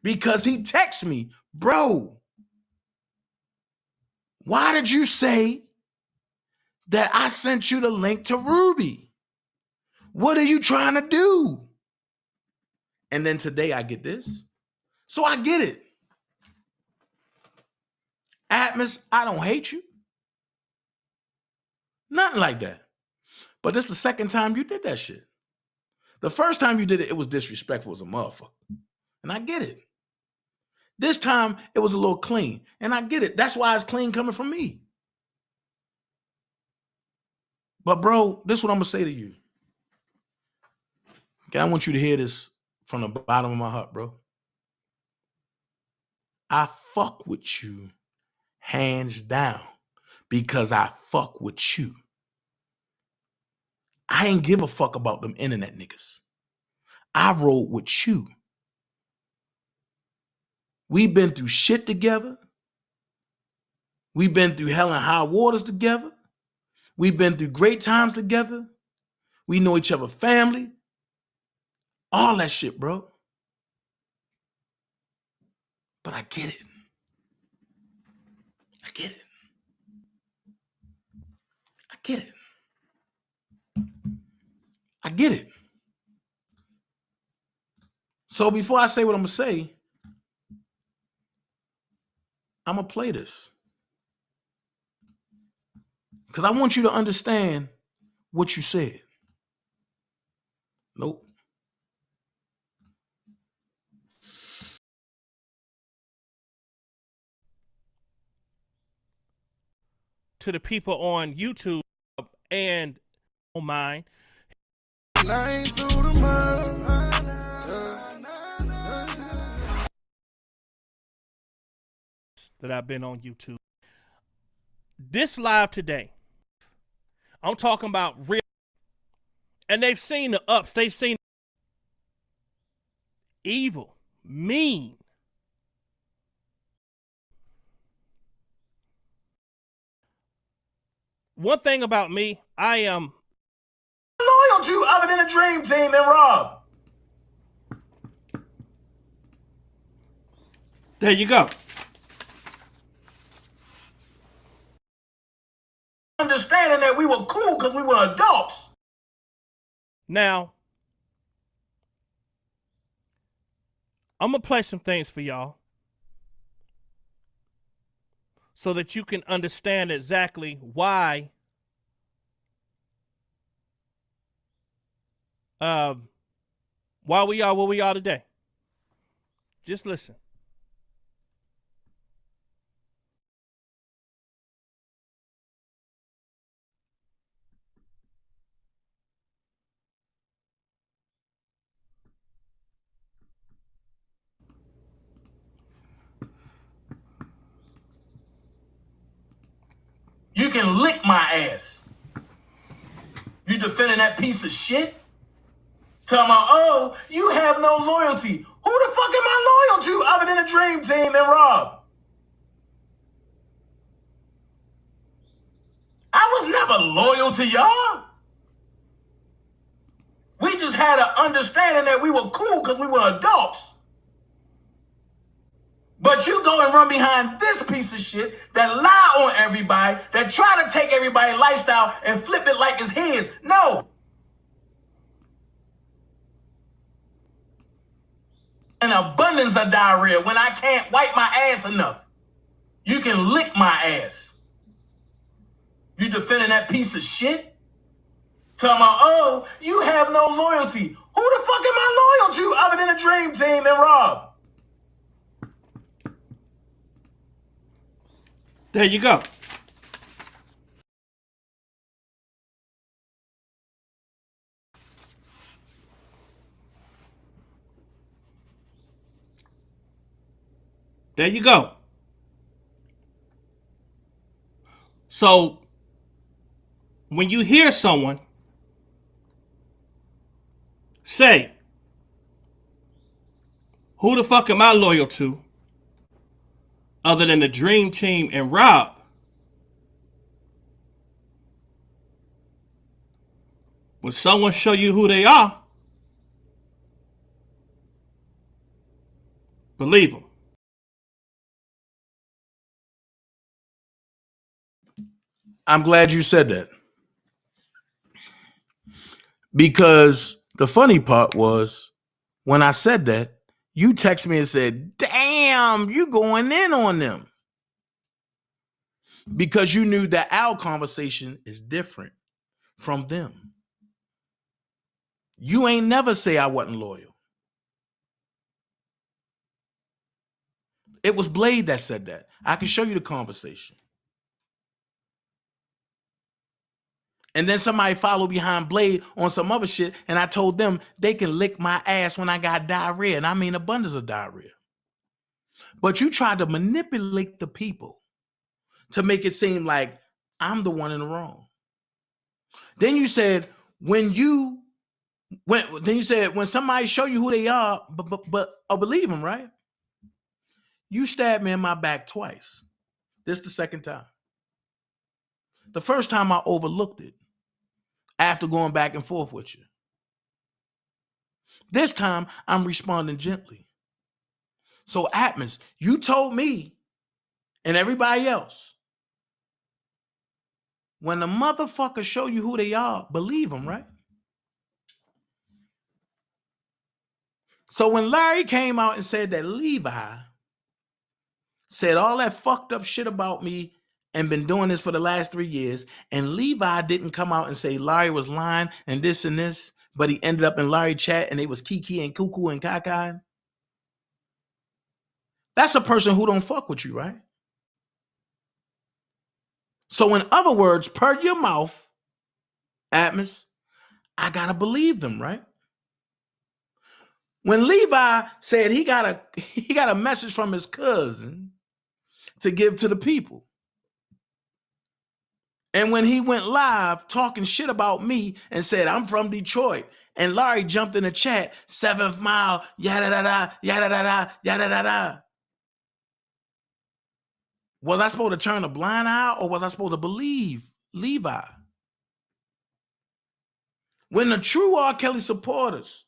Because he texts me, bro, why did you say that I sent you the link to Ruby? What are you trying to do? And then today I get this. So I get it. ATMOS, I don't hate you. Nothing like that. But this is the second time you did that shit. The first time you did it, it was disrespectful as a motherfucker. And I get it. This time, it was a little clean. And I get it. That's why it's clean coming from me. But bro, this is what I'm going to say to you. Okay, I want you to hear this from the bottom of my heart, bro. I fuck with you hands down because I fuck with you. I ain't give a fuck about them internet niggas. I rolled with you. We've been through shit together. We've been through hell and high waters together. We've been through great times together. We know each other family. All that shit, bro. But I get it. I get it. get it. I get it. So before I say what I'm going to say, I'm going to play this. Because I want you to understand what you said. Nope. To the people on YouTube and on mine that I've been on YouTube. This live today, I'm talking about real, and they've seen the ups, they've seen evil, mean. One thing about me, I am Loyal to other than the Dream Team and Rob. There you go. Understanding that we were cool because we were adults. Now, I'm going to play some things for y'all so that you can understand exactly why we are where we are today. Just listen. You can lick my ass. You defending that piece of shit? Talking about, oh, you have no loyalty. Who the fuck am I loyal to other than the Dream Team and Rob? I was never loyal to y'all. We just had an understanding that we were cool because we were adults. But you go and run behind this piece of shit that lie on everybody, that try to take everybody's lifestyle and flip it like it's his. No. An abundance of diarrhea when I can't wipe my ass enough. You can lick my ass. You defending that piece of shit? Talking about, oh, you have no loyalty. Who the fuck am I loyal to other than the Dream Team and Rob? There you go. There you go. So, when you hear someone say, who the fuck am I loyal to other than the Dream Team and Rob? When someone show you who they are, believe them. I'm glad you said that. Because the funny part was when I said that, you text me and said, damn, you going in on them. Because you knew that our conversation is different from them. You ain't never say I wasn't loyal. It was Blade that said that. I can show you the conversation. And then somebody followed behind Blade on some other shit, and I told them they can lick my ass when I got diarrhea, and I mean abundance of diarrhea. But you tried to manipulate the people to make it seem like I'm the one in the wrong. Then you said when somebody show you who they are, but believe them, right? You stabbed me in my back twice. This the second time. The first time I overlooked it after going back and forth with you. This time I'm responding gently. So ATMOS, you told me and everybody else When the motherfuckers show you who they are, believe them, right? So when Larry came out and said that Levi said all that fucked up shit about me and been doing this for the last 3 years, and Levi didn't come out and say Larry was lying and this, but he ended up in Larry chat and it was Kiki and Cuckoo and Kakai. That's a person who don't fuck with you, right? So in other words, per your mouth, Atmos, I gotta believe them, right? When Levi said he got a message from his cousin to give to the people, and when he went live talking shit about me and said I'm from Detroit, and Larry jumped in the chat, 7th mile, yada da da, yada da da, yada da da. Was I supposed to turn a blind eye, or was I supposed to believe Levi? When the true R. Kelly supporters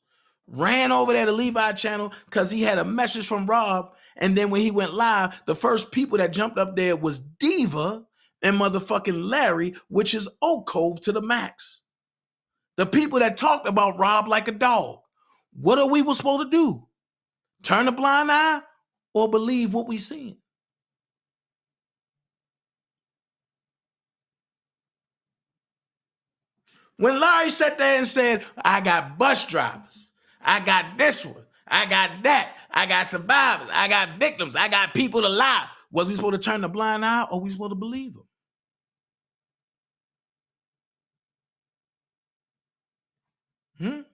ran over there to Levi channel because he had a message from Rob, and then when he went live, the first people that jumped up there was Diva and motherfucking Larry, which is Oak Cove to the max. The people that talked about Rob like a dog. What are we supposed to do? Turn a blind eye or believe what we seen? When Larry sat there and said, I got bus drivers, I got this one, I got that, I got survivors, I got victims, I got people to lie, was we supposed to turn the blind eye or we supposed to believe him?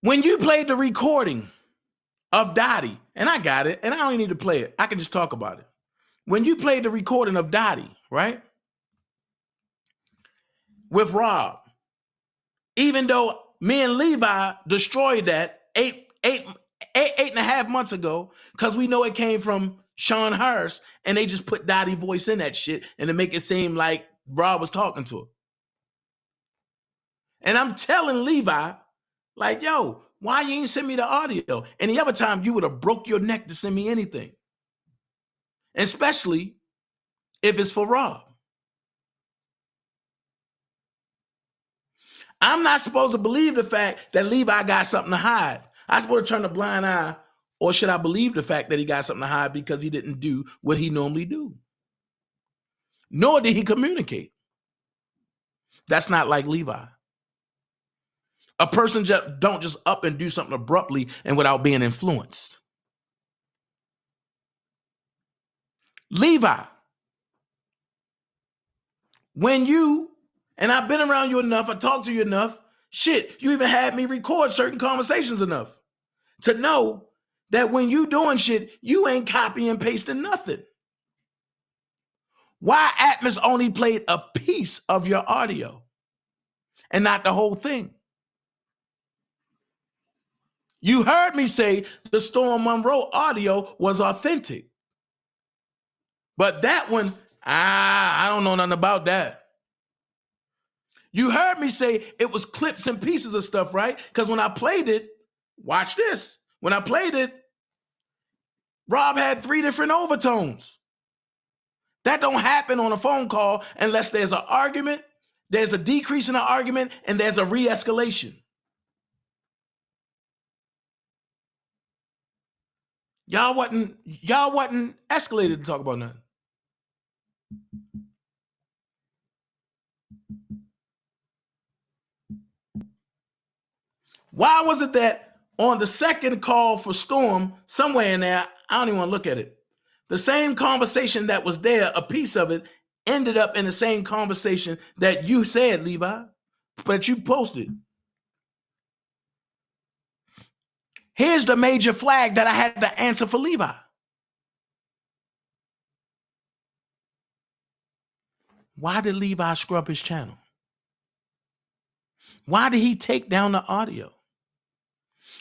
When you played the recording of Dottie, and I got it, and I don't even need to play it, I can just talk about it. When you played the recording of Dottie, right? With Rob, even though me and Levi destroyed that eight and a half months ago, because we know it came from Sean Harris, and they just put Dottie voice in that shit and to make it seem like Rob was talking to her. And I'm telling Levi, like, yo, why you ain't send me the audio? Any other time you would have broke your neck to send me anything. Especially if it's for Rob. I'm not supposed to believe the fact that Levi got something to hide. I'm supposed to turn a blind eye, or should I believe the fact that he got something to hide because he didn't do what he normally do? Nor did he communicate. That's not like Levi. A person just don't just up and do something abruptly and without being influenced. Levi, when you, and I've been around you enough, I talked to you enough, shit, you even had me record certain conversations enough to know that when you doing shit, you ain't copy and pasting nothing. Why Atmos only played a piece of your audio and not the whole thing? You heard me say the Storm Monroe audio was authentic. But that one, I don't know nothing about that. You heard me say it was clips and pieces of stuff, right? Because when I played it, watch this. When I played it, Rob had 3 different overtones. That don't happen on a phone call unless there's an argument, there's a decrease in the argument, and there's a re-escalation. Y'all wasn't escalated to talk about nothing. Why was it that on the second call for Storm, somewhere in there, I don't even want to look at it, the same conversation that was there, a piece of it, ended up in the same conversation that you said, Levi, but you posted. Here's the major flag that I had to answer for Levi. Why did Levi scrub his channel? Why did he take down the audio?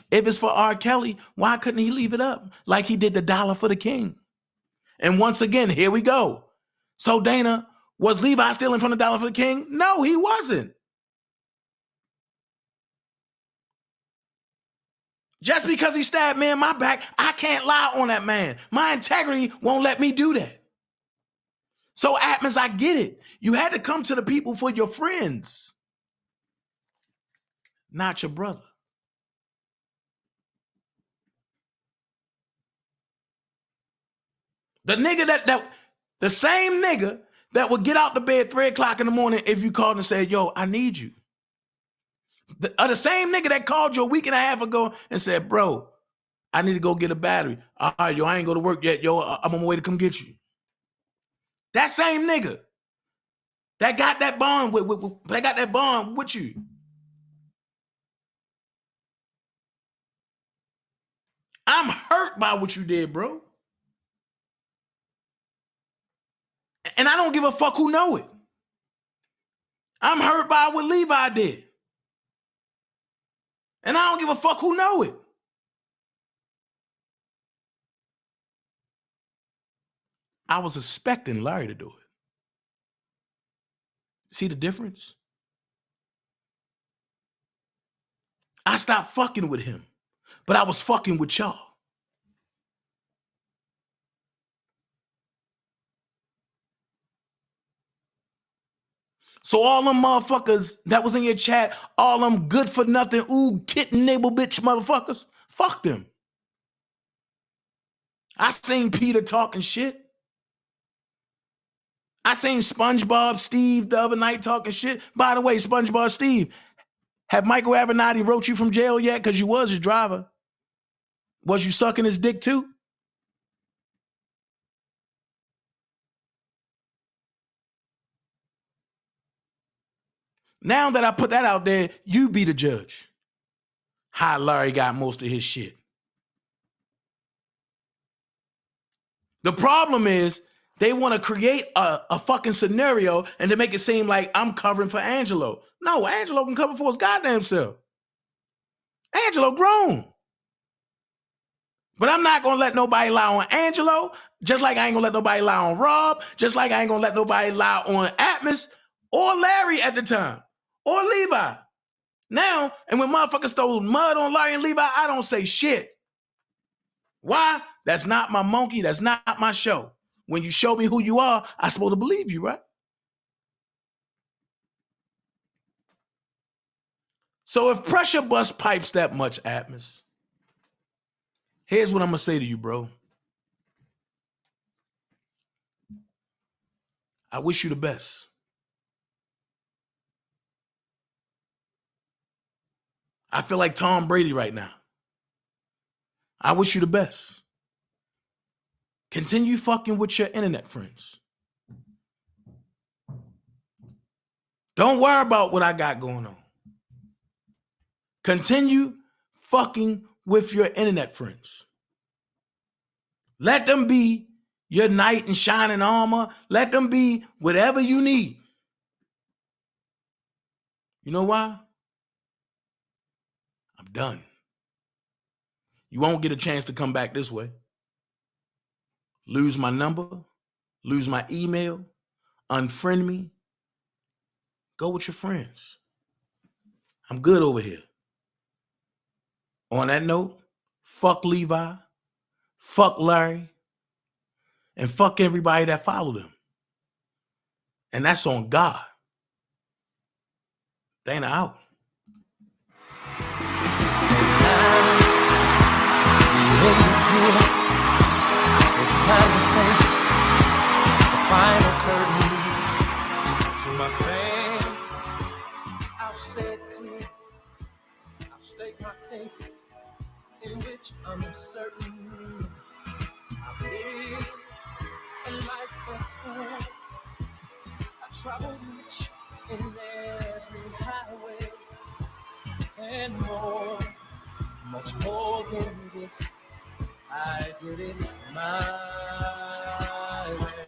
If it's for R. Kelly, why couldn't he leave it up like he did the $1 for the King? And once again, here we go. So Dana, was Levi stealing from the $1 for the King? No, he wasn't. Just because he stabbed me in my back, I can't lie on that man. My integrity won't let me do that. So, Atmos, I get it. You had to come to the people for your friends, not your brother. The nigga the same nigga that would get out the bed 3 o'clock in the morning if you called and said, yo, I need you. The same nigga that called you a week and a half ago and said, bro, I need to go get a battery. All right, yo, I ain't go to work yet, yo. I'm on my way to come get you. That same nigga that got that bond with you. I'm hurt by what you did, bro. And I don't give a fuck who know it. I'm hurt by what Levi did. And I don't give a fuck who know it. I was expecting Larry to do it. See the difference? I stopped fucking with him, but I was fucking with y'all. So all them motherfuckers that was in your chat, all them good for nothing, ooh, kitten neighbor bitch motherfuckers, fuck them. I seen Peter talking shit. I seen SpongeBob Steve the other night talking shit. By the way, SpongeBob Steve, have Michael Avenatti wrote you from jail yet? Because you was his driver. Was you sucking his dick too? Now that I put that out there, you be the judge. How Larry got most of his shit. The problem is they want to create a fucking scenario and to make it seem like I'm covering for Angelo. No, Angelo can cover for his goddamn self. Angelo grown. But I'm not going to let nobody lie on Angelo, just like I ain't going to let nobody lie on Rob, just like I ain't going to let nobody lie on Atmos or Larry at the time, or Levi. Now, and when motherfuckers throw mud on Larry and Levi, I don't say shit. Why? That's not my monkey. That's not my show. When you show me who you are, I'm supposed to believe you, right? So if pressure bust pipes that much, Atmos, here's what I'm going to say to you, bro. I wish you the best. I feel like Tom Brady right now. I wish you the best. Continue fucking with your internet friends. Don't worry about what I got going on. Continue fucking with your internet friends. Let them be your knight in shining armor. Let them be whatever you need. You know why? I'm done. You won't get a chance to come back this way. Lose my number, lose my email, unfriend me. Go with your friends. I'm good over here. On that note, fuck Levi, fuck Larry, and fuck everybody that followed him. And that's on God. Dana out. It's time to face the final curtain. To my fans, I'll say it clear. I'll state my case, in which I'm certain I've lived a life that's full. I traveled each and every highway and more, much more than this. I did it my way.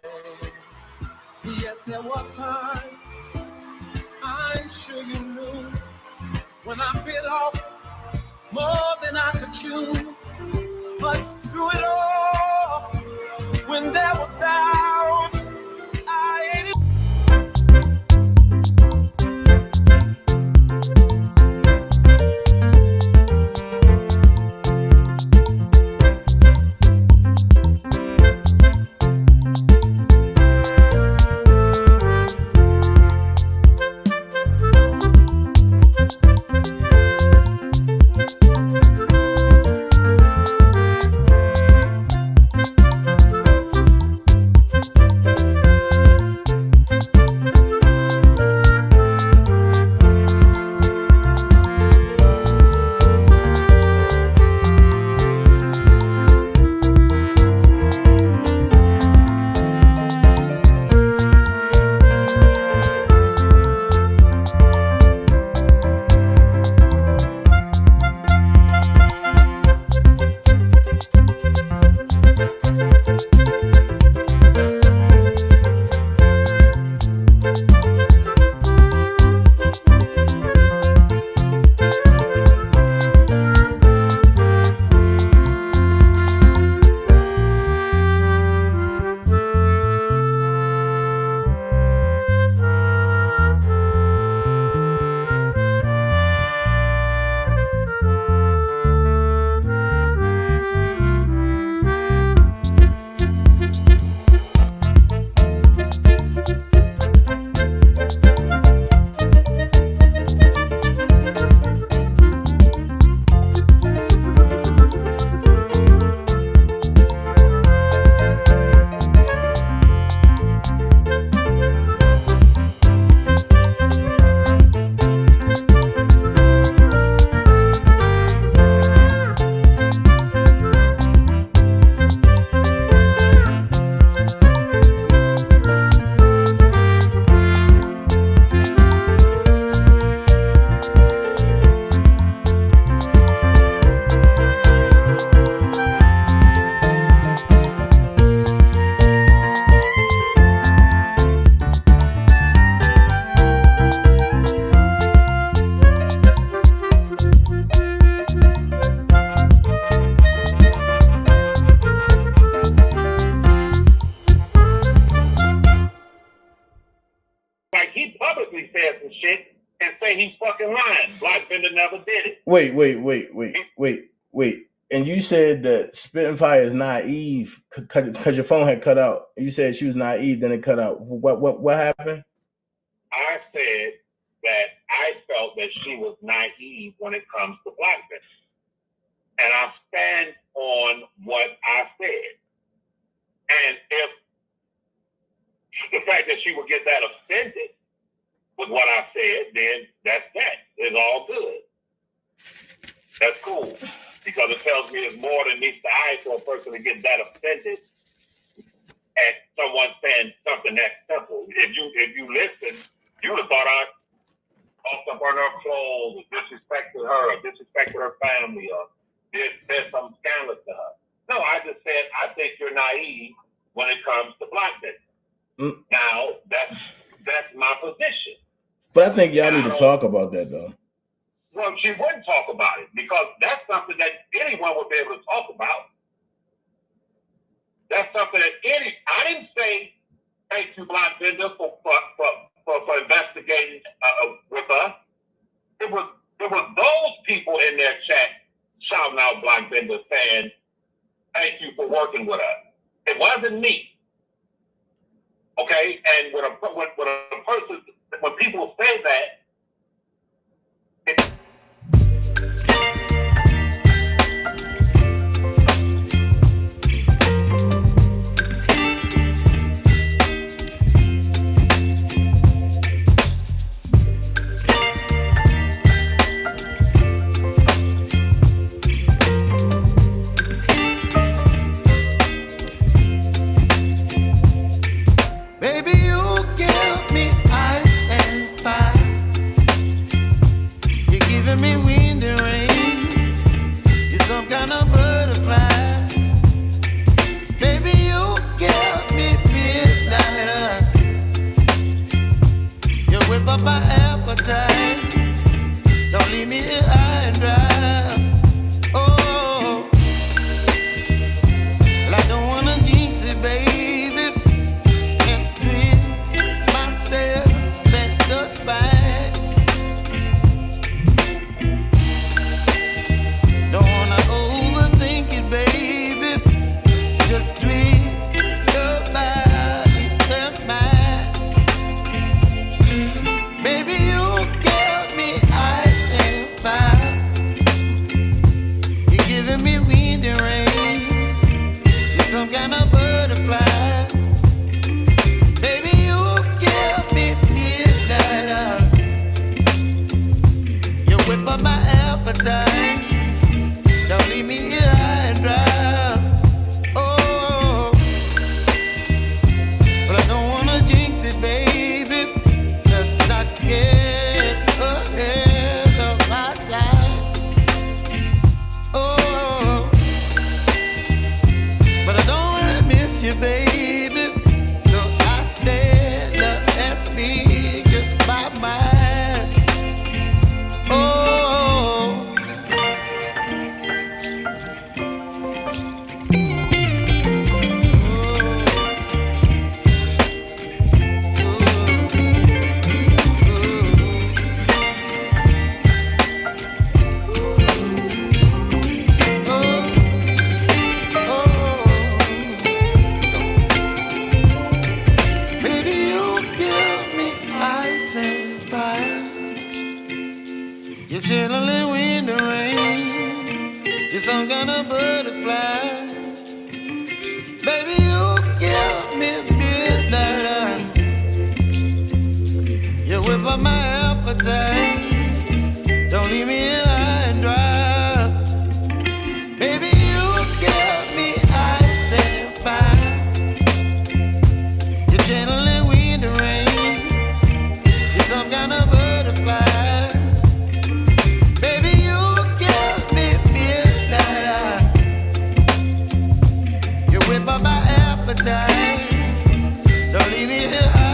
Yes, there were times I'm sure you knew when I bit off more than I could chew. But through it all, when there was doubt, I ate it. said some shit and say he's fucking lying. Blockbender never did it. Wait. And you said that Spitting Fire is naive because your phone had cut out. You said she was naive, then it cut out. What happened? I said that I felt that she was naive when it comes to Blockbender. And I stand on what I said. And if the fact that she would get that offended with what I said, then that's that. It's all good. That's cool. Because it tells me there's more than meets the eye for a person to get that offended at someone saying something that simple. If you listen, you would have thought I talked up on her clothes, or disrespected her, or disrespected her family, or did something scandalous to her. No, I just said I think you're naive when it comes to Blockbender. Now that's my position. But I think y'all need to talk about that though. Well, she wouldn't talk about it because that's something that anyone would be able to talk about. That's something that I didn't say thank you, Blockbender, for investigating with us. It was those people in their chat shouting out Blockbender saying thank you for working with us. It wasn't me. Okay, and when people say that, Whip up my appetite. Don't leave me